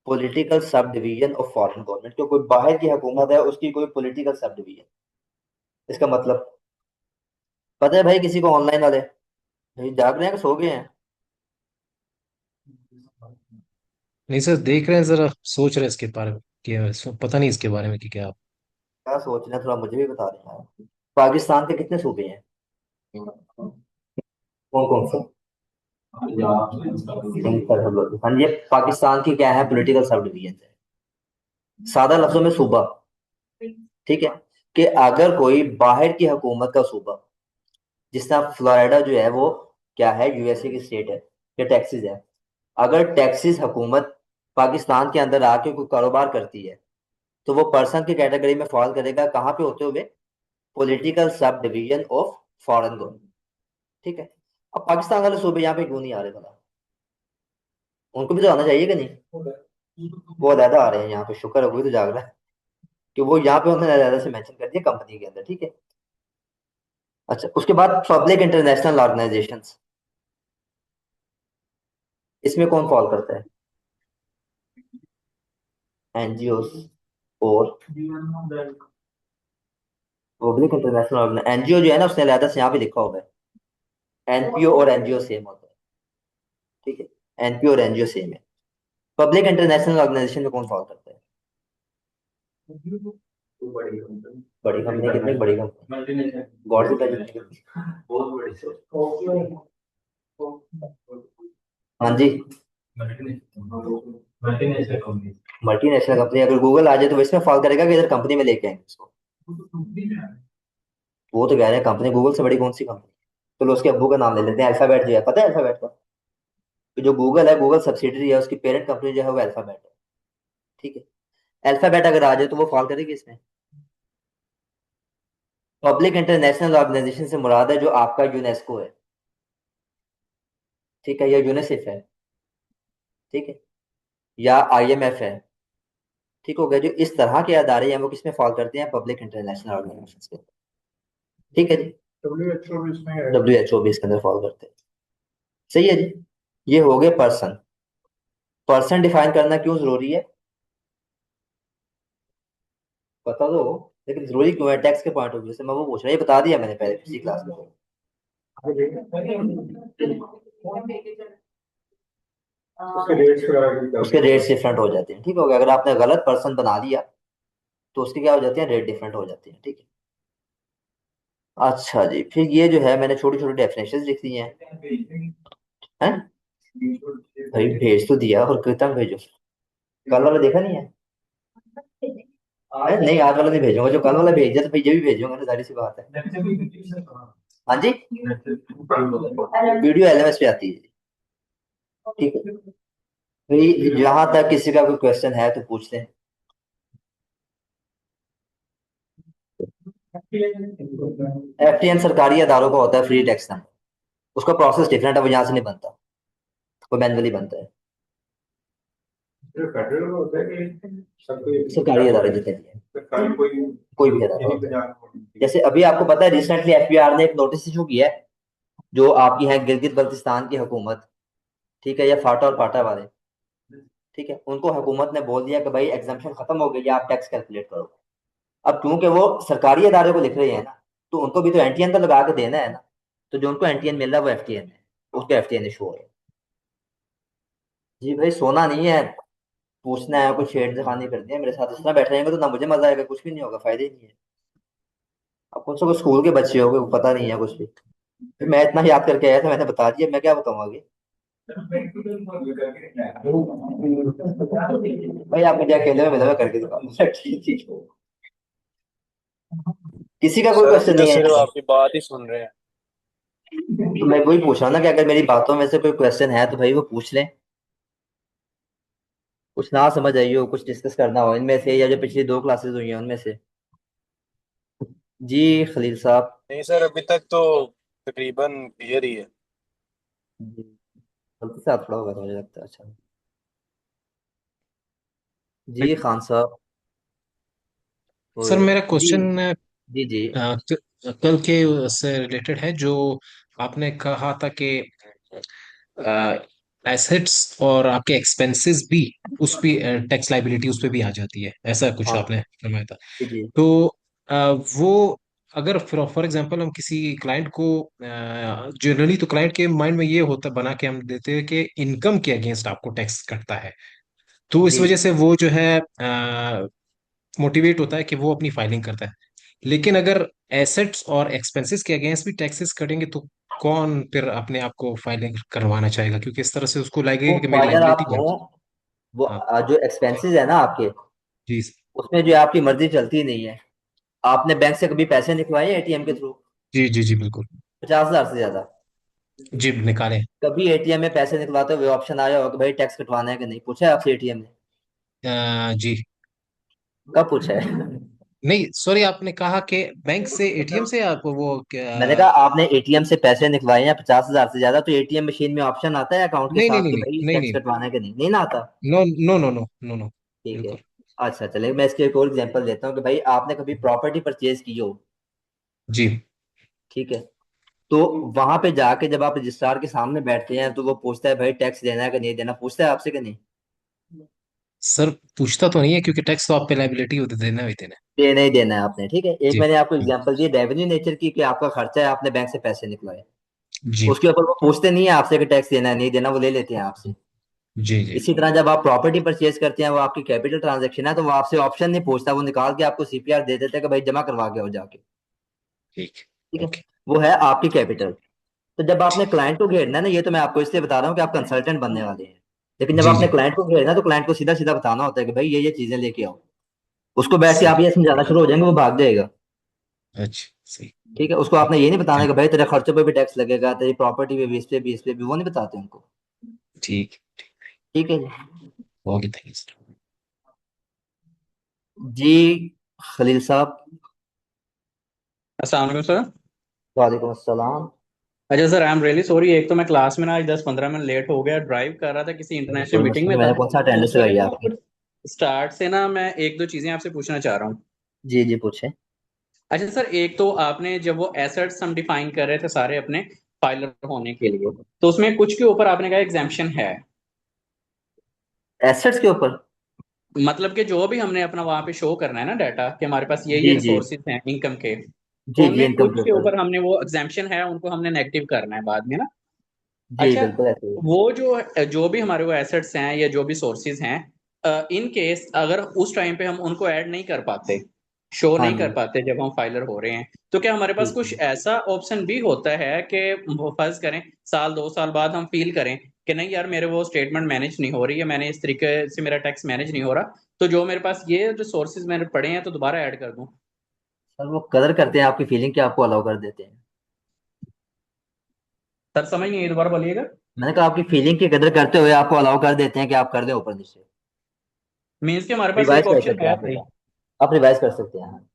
Political sub division of foreign government, जो कोई बाहर की हुकूमत है उसकी कोई पॉलिटिकल सब डिवीजन, इसका मतलब पता है भाई किसी को? ऑनलाइन वाले भाई जाग रहे हैं कि सो गए हैं? नहीं सर, देख रहे हैं, जरा सोच रहे हैं इसके बारे में कि पता नहीं इसके बारे में कि क्या। क्या सोच रहे हैं, थोड़ा मुझे भी बता रहे हैं। पाकिस्तान के कितने सूबे हैं? कौन कौन से? हाँ, ये पाकिस्तान की क्या है? पॉलिटिकल सब डिवीजन है। सादा लफ्जों में सूबा, ठीक है, कि अगर कोई बाहर की हुकूमत का सूबा, जिस तरह फ्लोरिडा जो है वो क्या है? यूएसए की स्टेट है, या टैक्सिस है। अगर टैक्सिस हुकूमत पाकिस्तान के अंदर आके कोई कारोबार करती है तो वो पर्सन की कैटेगरी में फॉल करेगा, कहाँ पे होते हुए? Political sub division of foreign government. ठीक है। अब पाकिस्तान वाले सूबे यहाँ पे क्यों नहीं आ रहे भला? उनको भी तो आना चाहिए कि नहीं? वो अलहदा आ रहे हैं यहाँ पे, शुक्र है कोई तो जाग रहा है कि वो यहाँ पे उन्होंने अलहदा से मेंशन कर दिया कंपनी के अंदर। ठीक है। अच्छा, उसके बाद पब्लिक इंटरनेशनल ऑर्गेनाइजेशंस, इसमें कौन फॉल करता है? एनजीओ और पब्लिक इंटरनेशनल एनजीओ जो है ना, उसने अलहदा से यहाँ पे लिखा होगा एनपीओ और एनजीओ सेम होता है। ठीक है। एनपीओ और एनजीओ सेम है। पब्लिक इंटरनेशनल ऑर्गेनाइजेशन में कौन फॉलो करता है? बड़ी कंपनी, कितनी बड़ी कंपनी? गॉड से पहले कितनी कंपनी? बहुत बड़ी। हाँ जी, मल्टीनेशनल कंपनी। अगर गूगल आ जाए तो वो इसमें फॉलो करेगा कि इधर कंपनी में लेके आएंगे उसको? वो तो कह रहे हैं कंपनी, गूगल से बड़ी कौन सी कंपनी? चलो उसके अब्बू का नाम ले लेते हैं, अल्फाबेट जो है, पता है अल्फाबेट का? कि जो गूगल है, गूगल सब्सिडरी है, उसकी पेरेंट कंपनी जो है वो अल्फाबेट है। ठीक है। अल्फाबेट अगर आ जाए तो वो फॉलो करेगी इसमें। पब्लिक इंटरनेशनल ऑर्गेनाइजेशन से मुराद है जो आपका यूनेस्को है, ठीक है, या यूनिसेफ है, ठीक है, या आईएमएफ है। ठीक हो गया। जो इस तरह के अदारे हैं वो किसमें फॉल करते हैं? पब्लिक इंटरनेशनल ऑर्गेनाइजेशन के। ठीक है जी। WHO भी इसमें है। WHO भी इसके अंदर फॉलो करते हैं। सही है जी। ये हो गए पर्सन। पर्सन डिफाइन करना क्यों जरूरी है? पता तो हो, लेकिन जरूरी क्यों है? टैक्स के पॉइंट ऑफ व्यू से मैं वो पूछ रहा हूँ, ये बता दिया मैंने पहले पिछली क्लास में। उसके रेट्स डिफरेंट हो जाते हैं। ठीक हो गया। अगर आपने गलत पर्सन बना दिया तो उसके क्या हो जाते हैं? रेट डिफरेंट हो जाते हैं। ठीक है। अच्छा जी, फिर ये जो है मैंने छोटी छोटी डेफिनेशन लिख दी हैं। हैं? भाई भेज तो दिया, और कितना भेजो? कल वाला देखा नहीं है? नहीं, आज वाला नहीं भेजूंगा। जो कल वाला भेज दिया तो भाई ये भी भेजूंगा ना, सारी सी बात है। हाँ जी, वीडियो एलएमएस पे आती है। ठीक है भाई, जहां तक किसी का कोई क्वेश्चन है तो पूछ लें। एफटीएन सरकारी अदारों का होता है फ्री टैक्स नंबर। उसका प्रोसेस डिफरेंट है, वो यहाँ से नहीं बनता, वो मैनुअली बनता है। सरकारी अदारे जितने भी हैं, कोई भी अदारा होता है। जैसे अभी आपको पता है रिसेंटली एफबीआर ने एक नोटिस इशू किया है, जो आपकी है गिलगित बल्तिस्तान की हुकूमत, ठीक है, या फाटा और पाटा वाले, ठीक है, उनको हुकूमत ने बोल दिया कि भाई एग्जाम्पशन खत्म हो गई है, आप टैक्स कैलकुलेट करो। अब क्योंकि वो सरकारी अदारे को लिख रहे हैं ना, तो उनको भी तो एनटीएन तो लगा के देना है ना। तो जो उनको एनटीएन मिल रहा है वो एफटीएन है, उसको एफटीएन इशू हो रहा है। जी भाई, सोना नहीं है, पूछना है, कुछ शेड दिखानी करनी है। मेरे साथ इस तरह बैठ रहेंगे तो ना मुझे मजा आएगा, कुछ भी नहीं होगा, फायदे ही नहीं है। अब कौन सा कोई स्कूल के बच्चे हो गए, पता नहीं है कुछ भी। मैं इतना याद करके आया था, मैंने बता दिया, मैं क्या बताऊँ आगे? भाई आप मुझे अकेले में मिला, मैं करके दिखाऊंगा। ठीक ठीक है। किसी का कोई सर क्वेश्चन हम तो नहीं है सिर्फ यहाँ आपकी बात ही सुन रहे हैं। पे? तो मैं वही पूछ रहा हूँ ना कि अगर मेरी बातों में से कोई क्वेश्चन है तो भाई वो पूछ लें। कुछ ना समझ आई हो, कुछ डिस्कस करना हो इनमें से, या जो पिछली 2 क्लासेस हुई हैं उनमें से। जी खलील साहब। नहीं सर, अभी तक तो तकरीबन क्लियर ही है। जी, गलती से हाथ खड़ा होगा तो मुझे लगता है। अच्छा जी खान साहब। सर ओए, मेरा जी क्वेश्चन जी जी। कल के से रिलेटेड है, जो आपने कहा था कि एसेट्स और आपके एक्सपेंसेस भी उस पे टैक्स लाइबिलिटी उस पे भी आ जाती है, ऐसा कुछ हाँ आपने फरमाया था। जी जी। तो वो अगर फॉर एग्जांपल हम किसी क्लाइंट को, जनरली तो क्लाइंट के माइंड में ये होता बना के हम देते हैं कि इनकम के अगेंस्ट आपको टैक्स कटता है, तो इस जी वजह से वो जो है मोटिवेट होता है कि वो अपनी फाइलिंग करता है। लेकिन अगर एसेट्स और एक्सपेंसेस के अगेंस्ट भी टैक्सेस कटेंगे तो कौन फिर अपने आप को फाइलिंग करवाना चाहेगा, क्योंकि इस तरह से उसको वो लगेगा कि मेरी फाइनल लाइबिलिटी आपको, बढ़। वो हाँ जो एक्सपेंसेस है ना आपके, जी उसमें जो है आपकी मर्जी चलती नहीं है। आपने बैंक से कभी पैसे निकलवाए एटीएम के थ्रू? जी जी जी बिल्कुल। 50,000 से ज्यादा? जी निकाले। कभी एटीएम में पैसे निकलवाते हुए ऑप्शन आया हो कि भाई टैक्स कटवाना है कि नहीं? पूछा है आपसे एटीएम ने? जी कब पूछा है? नहीं सॉरी, आपने कहा कि बैंक से एटीएम से आप वो मैंने कहा आपने एटीएम से पैसे निकलवाए हैं 50,000 से ज्यादा, तो एटीएम मशीन में ऑप्शन आता है अकाउंट के नहीं नहीं साथ नहीं कि नहीं भाई नहीं टैक्स नहीं, कटवाना है कि नहीं? नहीं ना आता। No no no no no no. ठीक है। बिल्कुल। अच्छा चलिए, मैं इसके एक और एग्जांपल देता हूँ कि भाई आपने कभी प्रॉपर्टी परचेज की हो, जी ठीक है, तो वहां पे जाके जब आप रजिस्ट्रार के सामने बैठते हैं तो वो पूछता है भाई टैक्स देना है कि नहीं देना, पूछता है आपसे कि नहीं? सर पूछता तो नहीं है, क्योंकि टैक्स तो आप पे लाइबिलिटी होते देना ही देना है। देना ही देना है आपने, ठीक है। एक जी मैंने आपको जी एग्जांपल दी रेवेन्यू नेचर की, कि आपका खर्चा है, आपने बैंक से पैसे निकलवाए। जी उसके ऊपर वो पूछते नहीं है आपसे कि टैक्स देना है नहीं देना, वो ले लेते हैं आपसे। जी जी। इसी तरह जब आप प्रॉपर्टी परचेज करते हैं, वो आपकी कैपिटल ट्रांजैक्शन है, तो वो आपसे ऑप्शन नहीं पूछता, वो निकाल के आपको सीपीआर दे देते हैं कि भाई जमा करवा के हो जाके। ठीक। ठीक है। ओके। वो है आपकी कैपिटल। तो जब आपने क्लाइंट को घेरना है ना, ये तो मैं आपको इसलिए बता रहा हूँ कि आप कंसल्टेंट बनने वाले हैं, लेकिन जब जी आपने जी। क्लाइंट को घेरना है तो क्लाइंट को सीधा सीधा बताना होता है कि भाई ये चीजें लेके आओ। उसको बैठ के आप सही। ये समझाना शुरू हो जाएंगे, वो भाग जाएगा। अच्छा सही। ठीक है। उसको आपने ये नहीं बताना ठीक कि भाई तेरे खर्चों पे भी टैक्स लगेगा, तेरी प्रॉपर्टी पे भी, इस पे भी, इस पे भी, वो नहीं बताते उनको। ठीक। ठीक है जी। Okay thank you sir. जी खलील साहब। अस्सलाम वालेकुम सर। वालेकुम अस्सलाम। अच्छा sir, I am really sorry, एक तो मैं क्लास में ना आज 10-15 मिनट लेट हो गया, ड्राइव कर रहा था, किसी इंटरनेशनल कोई मीटिंग मसला में नहीं, था। मैंने कौन सा अटेंडेंस दूसरा लगाई है देखो, आपकी? स्टार्ट से ना मैं एक दो चीजें आपसे पूछना चाह रहा हूँ। जी जी पूछे। अच्छा सर, एक तो आपने जब वो एसेट्स हम डिफाइन कर रहे थे सारे अपने फाइलर होने के लिए, तो उसमें कुछ के ऊपर आपने कहा एग्जाम्पशन है। एसेट्स के ऊपर? मतलब कि जो भी हमने अपना वहां पे शो करना है ना डाटा, कि हमारे पास ये जी जी रिसोर्सेज हैं इनकम के, जी जी। उनमें इनकम कुछ के के ऊपर। ऊपर हमने वो एग्जाम्पशन है, उनको हमने नेगेटिव करना है बाद में ना। जी अच्छा, बिल्कुल ऐसे ही है। वो जो जो भी हमारे वो एसेट्स हैं या जो भी सोर्सेज हैं, इन केस अगर उस टाइम पे हम उनको ऐड नहीं कर पाते, शो हाँ नहीं कर जी पाते जब हम फाइलर हो रहे हैं, तो क्या हमारे पास जी कुछ जी। ऐसा ऑप्शन भी होता है कि वो फर्ज करें साल 2 साल बाद हम फील करें कि नहीं यार मेरे वो स्टेटमेंट मैनेज नहीं हो रही है, मैंने इस तरीके से मेरा टैक्स मैनेज नहीं हो रहा, तो जो मेरे पास ये जो सोर्सेज मेरे पड़े हैं तो दोबारा ऐड कर दूं। सर वो कदर करते हैं आपकी फीलिंग की, आपको अलाउ कर देते हैं। सर समझ नहीं, ये दोबारा बोलिएगा। मैंने कहा आपकी फीलिंग की कदर करते हुए आपको अलाउ कर देते हैं कि आप कर दें ऊपर नीचे। मीन्स के हमारे पास रिवाइज एक कर ऑप्शन सकते हैं है आप भाई। बेटा, आप रिवाइज कर सकते हैं, हाँ।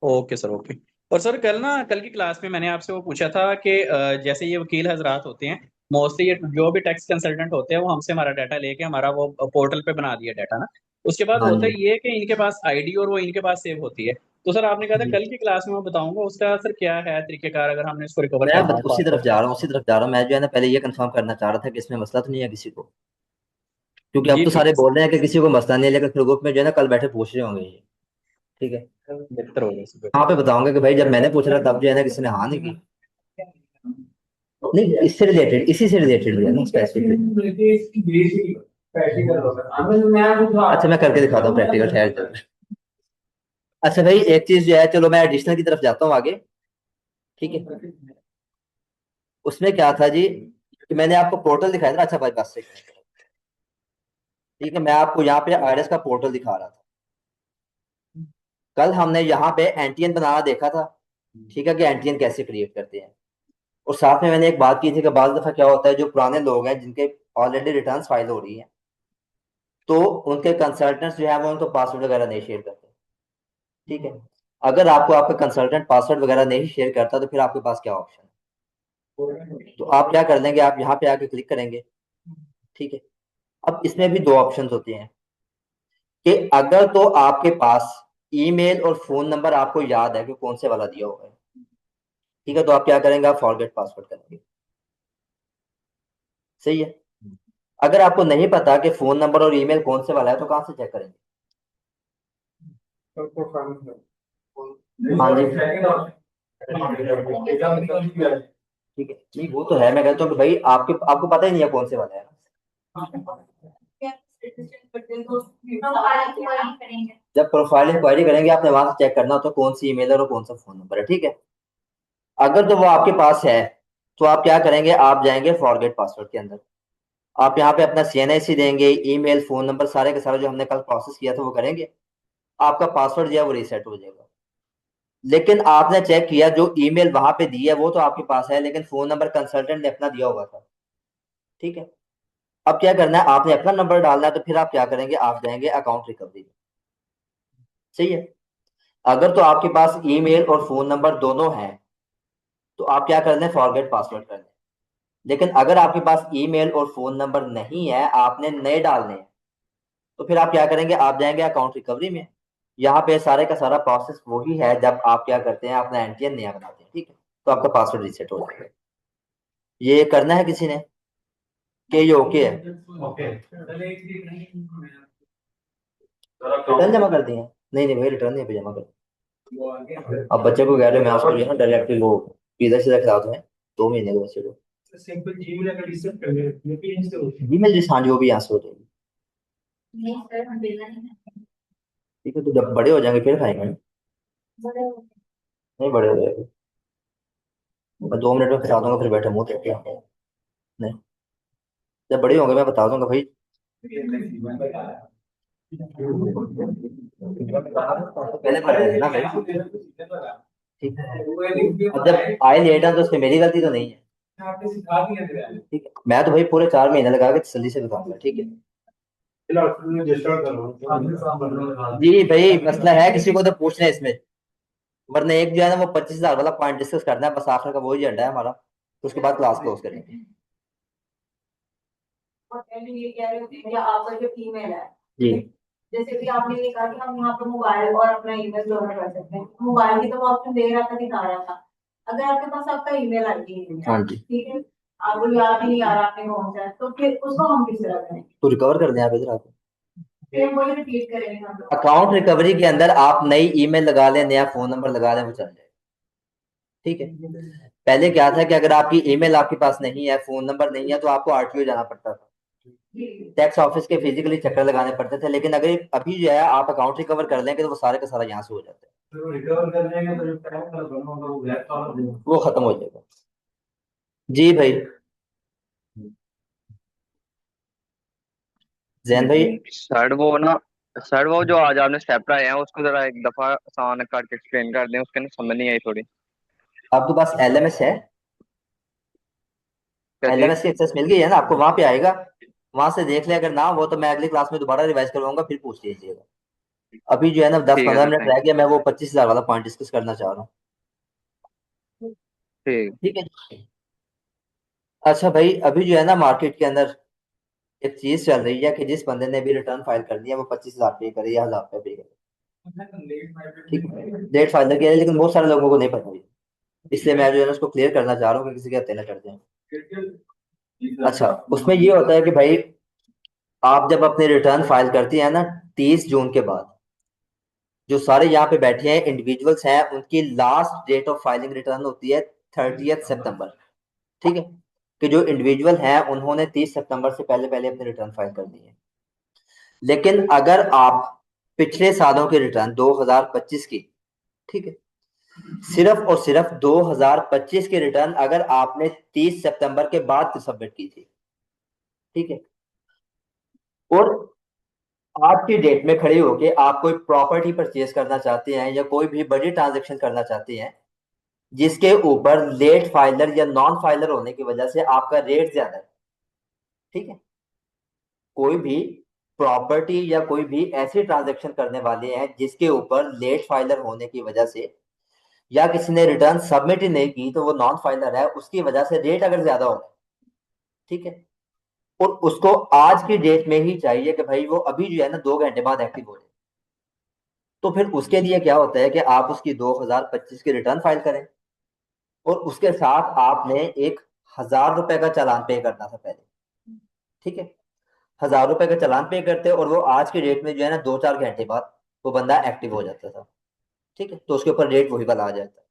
Okay sir, okay. और सर कल की क्लास में मैंने आपसे वो पूछा था कि जैसे ये वकील हजरात होते हैं, मोस्टली ये जो भी टैक्स कंसल्टेंट होते हैं, वो हमसे हमारा डाटा लेके हमारा वो पोर्टल पे बना दिया डाटा ना, उसके बाद हाँ होता जी है ये कि इनके पास आईडी और वो इनके पास सेव होती है। तो सर आपने कहा था जी। कल की क्लास में मैं बताऊंगा उसका सर क्या है तरीकेकार, अगर हमने इसको रिकवर करना है उसी तरफ फास्ट। जा रहा हूँ, उसी तरफ जा रहा हूँ। मैं जो है ना पहले ये कंफर्म करना चाह रहा था कि इसमें मसला तो नहीं है किसी को, क्योंकि अब जी तो ठीक सारे है बोल रहे हैं कि किसी को मसला नहीं है, लेकिन फिर ग्रुप में जो है ना कल बैठे पूछ रहे होंगे ये। ठीक है। सर, बेहतर होगा सर, वहाँ बेहतर पे होगा। बताऊंगा कि भाई जब मैंने पूछा था तब जो है ना किसी ने हाँ नहीं की। नहीं, इससे रिलेटेड, इसी से रिलेटेड है ना स्पेसिफिक। अच्छा मैं करके दिखाता हूँ प्रैक्टिकल, ठहर जाओ। अच्छा भाई एक चीज जो है, चलो मैं एडिशनल की तरफ जाता हूँ आगे। ठीक है। उसमें क्या था जी, कि मैंने आपको पोर्टल दिखाया था ना। अच्छा भाई बस एक मिनट। ठीक है, मैं आपको यहाँ पे आईआरएस का पोर्टल दिखा रहा था। कल हमने यहाँ पे एनटीएन बनाना देखा था, ठीक है, कि एनटीएन कैसे क्रिएट करते हैं। और साथ में मैंने एक बात की थी कि बाज दफा क्या होता है, जो पुराने लोग हैं जिनके ऑलरेडी रिटर्न्स फाइल हो रही है, तो उनके कंसल्टेंट्स जो है वो उनको पासवर्ड वगैरह नहीं शेयर करते। ठीक है, अगर आपको आपका कंसल्टेंट पासवर्ड वगैरह नहीं शेयर करता तो फिर आपके पास क्या ऑप्शन है? तो आप क्या कर लेंगे, आप यहाँ पे आके क्लिक करेंगे। ठीक है, अब इसमें भी दो ऑप्शंस होते हैं कि अगर तो आपके पास ईमेल और फोन नंबर आपको याद है कि कौन से वाला दिया हुआ है, ठीक है, तो आप क्या करेंगे, आप फॉरगेट पासवर्ड करेंगे। सही है। अगर आपको नहीं पता कि फोन नंबर और ईमेल कौन से वाला है तो कहाँ से चेक करेंगे? हाँ जी, ठीक है, नहीं वो तो है, मैं कहता हूँ कि भाई आपको पता ही नहीं है कौन से वाला है ना। जब प्रोफाइल इंक्वायरी करेंगे आपने वहां से चेक करना होता है कौन सी ईमेल है और कौन सा फोन नंबर है। ठीक है, अगर तो वो आपके पास है तो आप क्या करेंगे, आप जाएंगे फॉरगेट पासवर्ड के अंदर, आप यहाँ पे अपना CNIC देंगे, ईमेल फोन नंबर सारे के सारे जो हमने कल प्रोसेस किया था वो करेंगे, आपका पासवर्ड जो है वो रीसेट हो जाएगा। लेकिन आपने चेक किया जो ईमेल वहां पे दी है वो तो आपके पास है, लेकिन फोन नंबर कंसल्टेंट ने अपना दिया हुआ था। ठीक है, अब क्या करना है, आपने अपना नंबर डालना है, तो फिर आप क्या करेंगे, आप जाएंगे अकाउंट रिकवरी। सही है, अगर तो आपके पास ईमेल और फोन नंबर दोनों हैं तो आप क्या कर लें, फॉरगेट पासवर्ड कर लें। लेकिन अगर आपके पास ईमेल और फोन नंबर नहीं है, आपने नए डालने हैं, तो फिर आप क्या करेंगे, आप जाएंगे अकाउंट रिकवरी में। यहाँ पे सारे का सारा प्रोसेस वही है जब आप क्या करते हैं, अपना NTN नया बनाते हैं। ठीक है, तो आपका पासवर्ड रीसेट हो जाएगा। ये करना है किसी ने कि ये ओके है? रिटर्न जमा कर दिए? नहीं नहीं भाई, रिटर्न नहीं पे जमा कर। अब बच्चे को कह रहे हो मैं उसको जो है ना डायरेक्टली वो पिज्जा सीधा खिला दूं, 2 महीने के बच्चे को। सिंपल जीमेल अगर रिसेट कर ले लेकिन इससे होता ईमेल जिस, हाँ जो भी यहाँ से हो जाएगी। ठीक है, तो जब बड़े हो जाएंगे फिर खाएंगे। नहीं बड़े हो जाएंगे, मैं 2 मिनट में खिला दूंगा, फिर बैठे मुंह देख के। नहीं, जब बड़े होंगे मैं बता दूंगा भाई। पहले पढ़े थे ना भाई। ठीक है, अब जब आए लेट है तो उसमें मेरी गलती तो नहीं है। आपने सिखा दिया था। ठीक है, मैं तो भाई पूरे 4 महीने लगा के जल्दी से बताऊंगा। ठीक है जी भाई, मसला है किसी को तो पूछना है इसमें, वरना एक जो है ना वो 25,000 वाला पॉइंट डिस्कस करना है बस, आखिर का वही एजेंडा है हमारा, तो उसके बाद क्लास क्लोज करेंगे। और पहले ये कह रहे होते हैं कि आपका जो ईमेल है, जी जैसे कि आपने ये कहा कि हम यहाँ पे मोबाइल और अपना ईमेल दोनों कर सकते हैं, मोबाइल की तो वो ऑप्शन दे रहा था, दिखा रहा था। अगर आपके पास आपका ईमेल आईडी नहीं है, हाँ जी, ठीक है, आपको याद ही नहीं आ रहा आपने कौन सा है, तो फिर उसको हम किस तरह करें? तो रिकवर कर दें आप इधर आके। फिर वही रिपीट करेंगे हम लोग। अकाउंट रिकवरी के अंदर आप नई ईमेल लगा लें, नया फोन नंबर लगा लें, वो चल जाए। ठीक है, पहले क्या था कि अगर आपकी ईमेल आपके पास नहीं है, फोन नंबर नहीं है, तो आपको RTO जाना पड़ता था, टैक्स ऑफिस के फिजिकली चक्कर लगाने पड़ते थे। लेकिन अगर अभी जो है आप अकाउंट रिकवर कर लेंगे तो वो सारे का सारा यहाँ से हो जाता है, रिकवर कर लेंगे तो जो टाइम का बना होगा वो गैप का वो खत्म हो जाएगा। जी भाई, जैन भाई। सर वो ना सर वो जो आज आपने स्टेप पढ़ाए हैं उसको जरा एक दफा आसान करके एक्सप्लेन कर दें, उसके ना समझ नहीं आई थोड़ी। आपके पास LMS है? क्या चीज? LMS की एक्सेस मिल गई है ना आपको? वहां पे आएगा, वहां से देख ले, अगर ना हो तो मैं अगली क्लास में दोबारा रिवाइज करवाऊंगा, फिर पूछ लीजिएगा। अभी जो है ना दस ठीक है पंद्रह सर, मिनट थैंक रह गया, मैं वो 25,000 वाला पॉइंट डिस्कस करना चाह रहा हूँ। ठीक। ठीक है, अच्छा भाई, अभी जो है ना मार्केट के अंदर एक चीज चल रही है कि जिस बंदे ने भी रिटर्न फाइल कर दिया वो 25,000 पे करे या 1,000 पे करे। ठीक है, लेट फाइल किया है, लेकिन बहुत सारे लोगों को नहीं पता है, इसलिए मैं जो है ना उसको क्लियर करना चाह रहा हूँ कि किसी के हत्थे न चढ़ जाए। अच्छा, उसमें ये होता है कि भाई आप जब अपने रिटर्न फाइल करती हैं ना 30 जून के बाद, जो सारे यहाँ पे बैठे हैं इंडिविजुअल्स हैं, उनकी last date of filing return होती है 30 सितंबर। ठीक है, कि जो इंडिविजुअल हैं उन्होंने 30 सितंबर से पहले पहले अपने रिटर्न फाइल कर दिए। लेकिन अगर आप पिछले सालों के रिटर्न 2025 की, ठीक है, सिर्फ और सिर्फ 2025 के रिटर्न अगर आपने 30 सितंबर के बाद सबमिट की थी, ठीक है, और आज की डेट में खड़े होके आप कोई प्रॉपर्टी परचेज करना चाहते हैं या कोई भी बड़ी ट्रांजेक्शन करना चाहते हैं जिसके ऊपर लेट फाइलर या नॉन फाइलर होने की वजह से आपका रेट ज्यादा है, ठीक है, कोई भी प्रॉपर्टी या कोई भी ऐसी ट्रांजैक्शन करने वाले हैं जिसके ऊपर लेट फाइलर होने की वजह से या किसी ने रिटर्न सबमिट ही नहीं की, तो वो नॉन फाइलर है, उसकी वजह से रेट अगर ज्यादा हो, ठीक है, और उसको आज की डेट में ही चाहिए कि भाई वो अभी जो है ना 2 घंटे बाद एक्टिव हो जाए, तो फिर उसके लिए क्या होता है कि आप उसकी 2025 की रिटर्न फाइल करें और उसके साथ आपने 1,000 रुपए का चालान पे करना था पहले, ठीक है। 1,000 रुपए का चालान पे करते और वो आज की डेट में जो है ना 2-4 घंटे बाद वो बंदा एक्टिव हो जाता था, ठीक है, तो उसके ऊपर रेट वही वाला आ जाता है।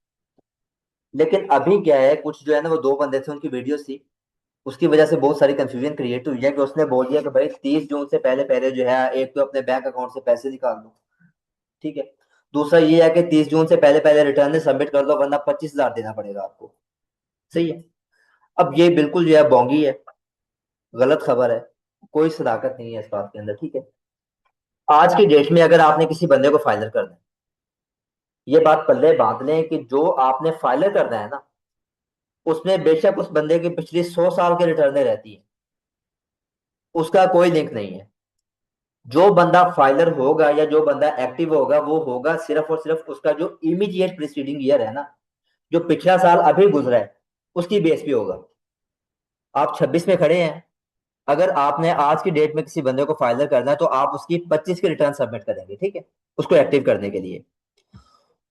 लेकिन अभी क्या है, कुछ जो है ना वो 2 बंदे थे, उनकी वीडियोस थी, उसकी वजह से बहुत सारी कंफ्यूजन क्रिएट हुई है कि उसने बोल दिया कि भाई 30 जून से पहले पहले जो है एक तो अपने बैंक अकाउंट से पैसे निकाल लो, ठीक है, दूसरा ये है कि 30 जून से पहले पहले रिटर्न सबमिट कर दो वरना 25,000 देना पड़ेगा आपको, सही है। अब ये बिल्कुल जो है बोंगी है, गलत खबर है, कोई सदाकत नहीं है इस बात के अंदर, ठीक है। आज की डेट में अगर आपने किसी बंदे को फाइलर करना है, ये बात पल्ले बांध लें कि जो आपने फाइलर करना है ना, उसमें बेशक उस बंदे की पिछली 100 साल की रिटर्नें रहती है, उसका कोई लिंक नहीं है। जो बंदा फाइलर होगा या जो बंदा एक्टिव होगा वो होगा सिर्फ और सिर्फ उसका जो इमीडिएट प्रीसीडिंग ईयर है ना, जो पिछला साल अभी गुजरा है, उसकी बेस पे होगा। आप 26 में खड़े हैं, अगर आपने आज की डेट में किसी बंदे को फाइलर करना है तो आप उसकी 25 की रिटर्न सबमिट करेंगे, ठीक है, उसको एक्टिव करने के लिए।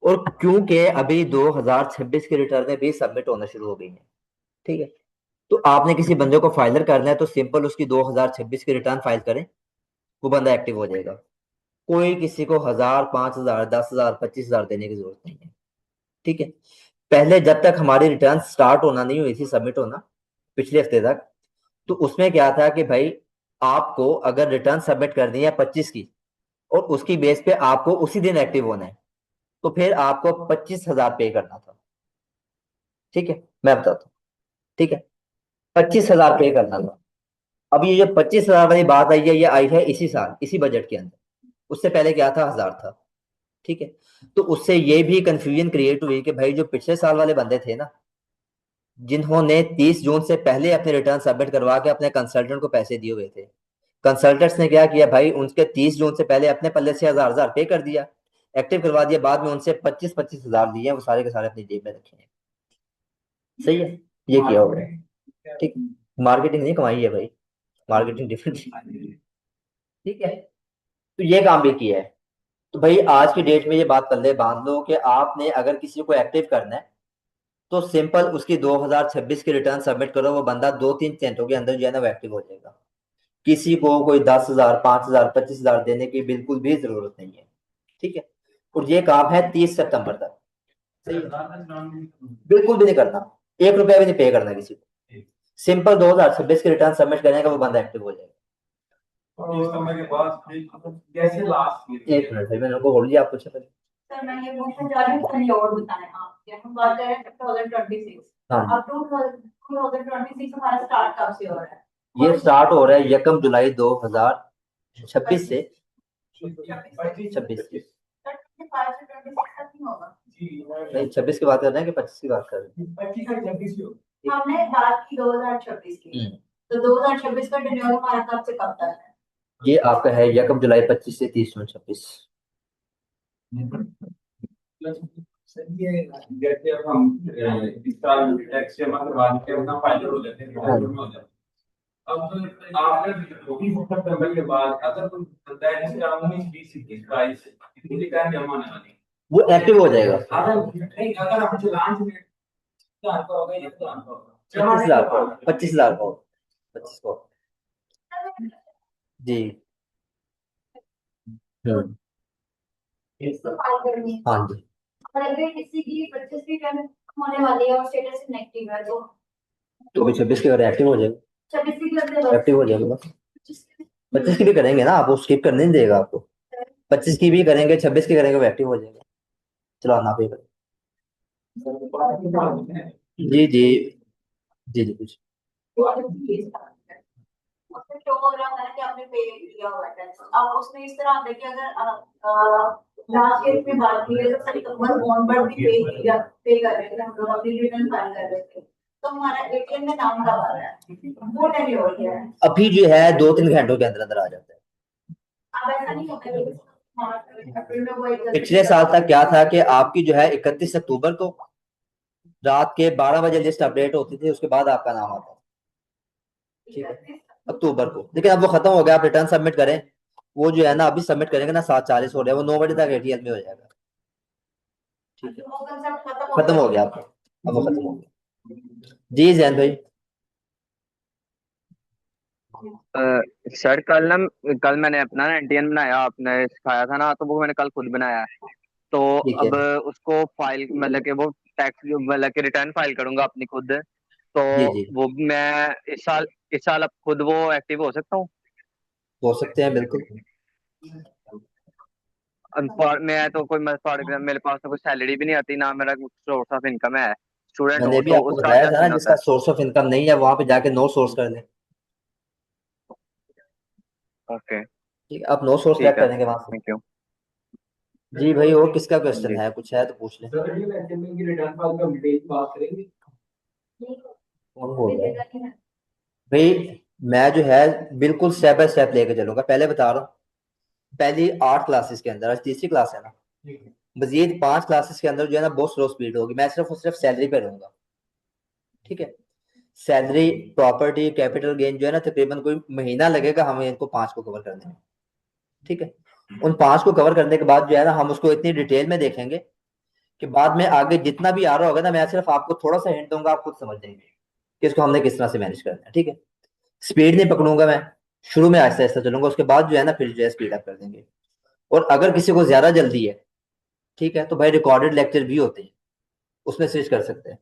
और क्योंकि अभी 2026 की रिटर्नें भी सबमिट होना शुरू हो गई हैं, ठीक है, तो आपने किसी बंदे को फाइलर करना है तो सिंपल उसकी 2026 की रिटर्न फाइल करें, वो बंदा एक्टिव हो जाएगा। कोई किसी को 1,000, 5,000, 10,000, 25,000 देने की जरूरत नहीं है, ठीक है। पहले जब तक हमारी रिटर्न स्टार्ट होना नहीं हुई थी, सबमिट होना, पिछले हफ्ते तक, तो उसमें क्या था कि भाई आपको अगर रिटर्न सबमिट करनी है 25 की और उसकी बेस पे आपको उसी दिन एक्टिव होना है, तो फिर आपको 25,000 पे करना था, ठीक है, मैं बताता हूँ, ठीक है, 25,000 पे करना था। अब ये जो 25,000 वाली बात आई है, ये आई है इसी साल इसी बजट के अंदर, उससे पहले क्या था, 1,000 था, ठीक है। तो उससे ये भी कंफ्यूजन क्रिएट हुई कि भाई जो पिछले साल वाले बंदे थे ना, जिन्होंने 30 जून से पहले अपने रिटर्न सबमिट करवा के अपने कंसल्टेंट को पैसे दिए हुए थे, कंसल्टेंट्स ने क्या किया भाई, उनके 30 जून से पहले अपने पल्ले से 1,000 पे कर दिया, एक्टिव करवा दिया, बाद में उनसे 25,000 लिए हैं, वो सारे के सारे अपनी जेब में रखे हैं, सही है, ये किया हुआ है, ठीक। मार्केटिंग नहीं कमाई है भाई, मार्केटिंग डिफरेंट, ठीक है, तो ये काम भी किया है। तो भाई आज की डेट में ये बात पल्ले बांध लो कि आपने अगर किसी को एक्टिव करना है तो सिंपल उसकी 2026 की रिटर्न सबमिट करो, वो बंदा 2-3 घंटों के अंदर जो है ना वो एक्टिव हो जाएगा। किसी को कोई 10,000, 5,000, 25,000 देने की बिल्कुल भी जरूरत नहीं है, ठीक है। और ये काम है 30 सितंबर तक, सही है? बिल्कुल भी नहीं करना, 1 रुपया भी नहीं पे करना किसी को, सिंपल 2026 की रिटर्न सबमिट करने का वो बंदा एक्टिव हो जाएगा। जैसे लास्ट 1 मिनट भाई, मैंने उनको बोल दिया, आप पूछे पहले। सर मैं ये पूछना चाह रही हूँ, सर ये और बताएं आप, जैसे हम बात कर रहे हैं 2026, हाँ, अब 2026 हमारा स्टार्ट कब से हो रहा है? ये स्टार्ट हो रहा है 1 जुलाई 2026 से, 26 से, सर 25 से 26 तक नहीं होगा? नहीं 26 की बात कर रहे हैं कि 25 की बात कर रहे हैं? 25 से 26 हमने बात की 2026 की, तो 2026 का टेन्योर हमारा कब से कब तक है? ये आपका है 1 जुलाई 25 से 30 जून 26। सर ये जैसे अब हम इसका टैक्स जमा करवा के अपना फाइनल हो जाते हैं, फाइनल में हो जाते हैं। अब आफ्टर 30 सितंबर के बाद अगर कोई बंदा है जिसका 19, 20, 21, 22 इतनी रिटर्न जमा नहीं होनी, वो एक्टिव हो जाएगा। अगर हम चलान से आपका होगा या तो आपका होगा 25,000 को, 25,000 को, 25 को, जी। इसको फाइल करनी है। हाँ जी, और अगर किसी की 25 की टर्न होने वाली है और स्टेटस इनएक्टिव है तो भी 26 के अगर एक्टिव हो जाएगा, 26 की करते एक्टिव हो जाएगा बस। 25 की भी करेंगे ना आप, वो स्किप करने नहीं देगा आपको, 25 की भी करेंगे, 26 की करेंगे, वो एक्टिव हो जाएगा। चलो आप पे करें। जी जी जी जी कुछ उसमें शो हो रहा था ना कि आपने पे किया हुआ है टैक्स। अब उसमें इस तरह आता है कि अगर लास्ट ईयर में बात की है तो सही कस्टमर ऑन पर भी पे कर रहे थे, हम लोग अपनी रिटर्न फाइल कर रहे थे, तो हमारा एटीएम में नाम कब आ रहा है, वो नहीं हो गया है। अभी जो है 2-3 घंटों के अंदर अंदर आ जाता है, अब ऐसा नहीं होता कि अप्रैल में वो एक पिछले साल तक क्या था कि आपकी जो है 31 अक्टूबर को रात के 12 बजे लिस्ट अपडेट होती थी, उसके बाद आपका नाम आता था। ठीक है, अक्टूबर को। लेकिन अब वो खत्म हो गया, आप रिटर्न सबमिट करें, वो जो है ना अभी सबमिट करेंगे ना 7:40 हो रहा है, वो 9 बजे तक एटीएल में हो जाएगा। ठीक है, वो कंसेप्ट खत्म हो गया आपका, अब वो खत्म हो गया। जी जैन भाई। सर कल मैंने अपना ना एनटीएन बनाया, आपने सिखाया था ना, तो वो मैंने कल खुद बनाया है। तो ठीक है। अब उसको फाइल मतलब कि वो टैक्स मतलब कि रिटर्न फाइल करूंगा अपनी खुद। तो जी जी, वो मैं इस साल अब खुद वो एक्टिव हो सकता हूँ। हो सकते हैं बिल्कुल। मैं तो कोई फॉर एग्जाम्पल मेरे पास तो कोई सैलरी भी नहीं आती, ना मेरा कुछ सोर्स ऑफ इनकम है, स्टूडेंट मैंने हूँ, भी तो आपको उसका बताया क्या था ना, सीन होता जिसका है? सोर्स ऑफ इनकम नहीं है वहां पे जाके नो सोर्स कर लें। ओके। ठीक है, आप नो सोर्स ठीक सेलेक्ट है, करेंगे वहां से। Thank you. जी भाई, और किसका क्वेश्चन जी। है, कुछ है तो पूछ लें। सर ये एचएमए की रिटर्न फाइल का डिटेल बात करेंगे। कौन बोल रहा है भाई? मैं जो है बिल्कुल स्टेप बाय स्टेप लेके चलूंगा, पहले बता रहा हूँ। पहली 8 क्लासेस के अंदर, आज तीसरी क्लास है ना, मजीद 5 क्लासेस के अंदर जो है ना बहुत स्लो स्पीड होगी, मैं सिर्फ और सिर्फ सैलरी पे रहूंगा। ठीक है, सैलरी, प्रॉपर्टी, कैपिटल गेन जो है ना तकरीबन कोई महीना लगेगा हमें इनको 5 को कवर करने में। ठीक है, उन 5 को कवर करने के बाद जो है ना हम उसको इतनी डिटेल में देखेंगे कि बाद में आगे जितना भी आ रहा होगा ना, मैं सिर्फ आपको थोड़ा सा हिंट दूंगा, आप खुद समझ जाएंगे कि इसको हमने किस तरह से मैनेज करना है। ठीक है, स्पीड नहीं पकड़ूंगा मैं, शुरू में आहिस्ता आहिस्ता चलूंगा, उसके बाद जो है ना फिर जो है स्पीड अप कर देंगे। और अगर किसी को ज्यादा जल्दी है, ठीक है, तो भाई रिकॉर्डेड लेक्चर भी होते हैं, उसमें स्विच कर सकते हैं।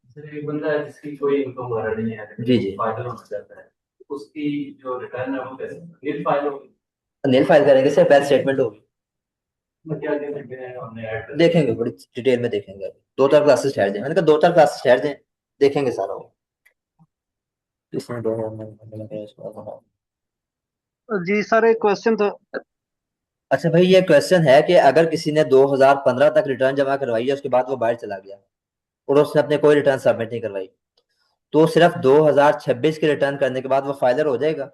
सर एक बंदा है जिसकी कोई इनकम वगैरह नहीं है, जी जी, फाइल होना चाहता है, उसकी जो रिटर्न है वो कैसे नील फाइल होगी? नील फाइल करेंगे, सिर्फ बैंक स्टेटमेंट होगी। उसमें क्या क्या सकते हैं हमने ऐड कर देखेंगे, बड़ी डिटेल में देखेंगे, अभी 2-4 क्लासेस ठहर जाए, मैंने कहा 2-4 क्लासेस ठहर जाए, देखेंगे सारा वो। किसने 2000 जी सर, एक क्वेश्चन था। अच्छा भाई, ये क्वेश्चन है कि अगर किसी ने 2015 तक रिटर्न जमा करवाई है, उसके बाद वो बाहर चला गया और उसने अपने कोई रिटर्न सबमिट नहीं करवाई, तो सिर्फ 2026 के रिटर्न करने के बाद वो फाइलर हो जाएगा?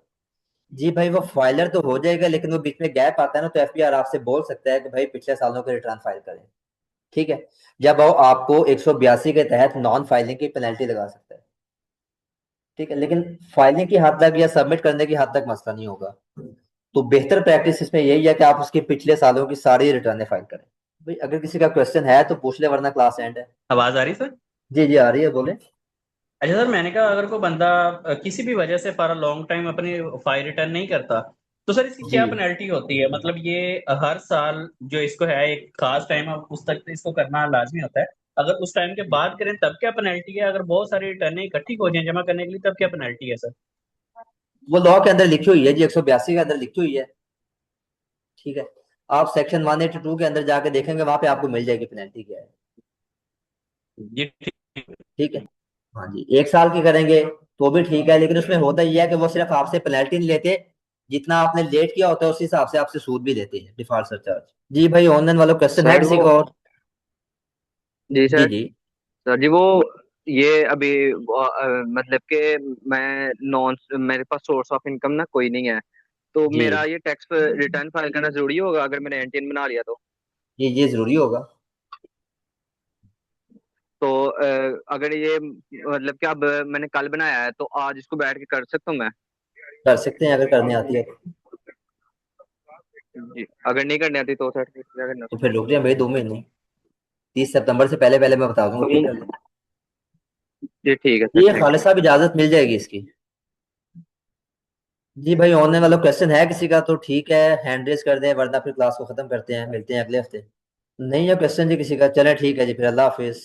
जी भाई, वो फाइलर तो हो जाएगा, लेकिन वो बीच में गैप आता है ना, तो एफबीआर आपसे बोल सकता है कि भाई पिछले सालों के रिटर्न फाइल करें। ठीक है, जब वो आपको 182 के तहत नॉन फाइलिंग की पेनल्टी लगा सकता है। ठीक है, लेकिन फाइलिंग की हद तक या सबमिट करने की हद तक मसला नहीं होगा। तो बेहतर प्रैक्टिस इसमें यही है कि आप उसके पिछले सालों की सारी रिटर्न फाइल करें। भाई अगर किसी का क्वेश्चन है तो पूछ ले, वरना क्लास एंड है। आवाज आ रही सर? जी जी, आ रही है, बोले। अच्छा सर, मैंने कहा अगर कोई बंदा किसी भी वजह से फॉर अ लॉन्ग टाइम अपनी फाइल रिटर्न नहीं करता, तो सर इसकी जी, क्या पेनल्टी होती है? मतलब ये हर साल जो इसको है एक खास टाइम है उस तक इसको करना लाजमी होता है, अगर उस टाइम के बाद करें तब क्या पेनल्टी है? अगर बहुत सारी रिटर्न इकट्ठी हो जाए जमा करने के लिए तब क्या पेनल्टी है सर? वो लॉ के अंदर लिखी हुई है जी, 182 के अंदर लिखी हुई है। ठीक है, आप सेक्शन 182 के अंदर जाके देखेंगे, वहां पे आपको मिल जाएगी पेनल्टी क्या है। ये ठीक। ठीक है, हाँ जी, 1 साल की करेंगे तो भी ठीक है, लेकिन उसमें होता यह है कि वो सिर्फ आपसे पेनल्टी नहीं लेते, जितना आपने लेट किया होता है उस हिसाब से आपसे सूद भी देते हैं, डिफॉल्ट सरचार्ज। जी भाई, ऑनलाइन वालों क्वेश्चन है सर किसी वो का और? जी जी सर। जी, सर जी वो ये अभी मतलब कि मैं नॉन मेरे पास सोर्स ऑफ इनकम ना कोई नहीं है, तो जी मेरा ये टैक्स रिटर्न फाइल करना जरूरी होगा अगर मैंने एनटीएन बना लिया तो? जी, ये जरूरी होगा। तो अगर ये मतलब कि अब मैंने कल बनाया है तो आज इसको बैठ के कर सकता हूँ मैं? कर सकते हैं अगर करने आती है जी, अगर नहीं करनी आती तो सर फिर क्या करना? तो फिर रुक जाए भाई 2 महीने, 30 सितंबर से पहले पहले मैं बता दूंगा, तो फिर कर लें। जी ठीक है सर, ये थैंक खालिद यू। साहब इजाजत मिल जाएगी इसकी। जी भाई, ऑनलाइन वाला क्वेश्चन है किसी का तो ठीक है, हैंड रेस कर दें, वरना फिर क्लास को खत्म करते हैं, मिलते हैं अगले हफ्ते। नहीं है क्वेश्चन जी किसी का, चले ठीक है जी, फिर अल्लाह हाफिज।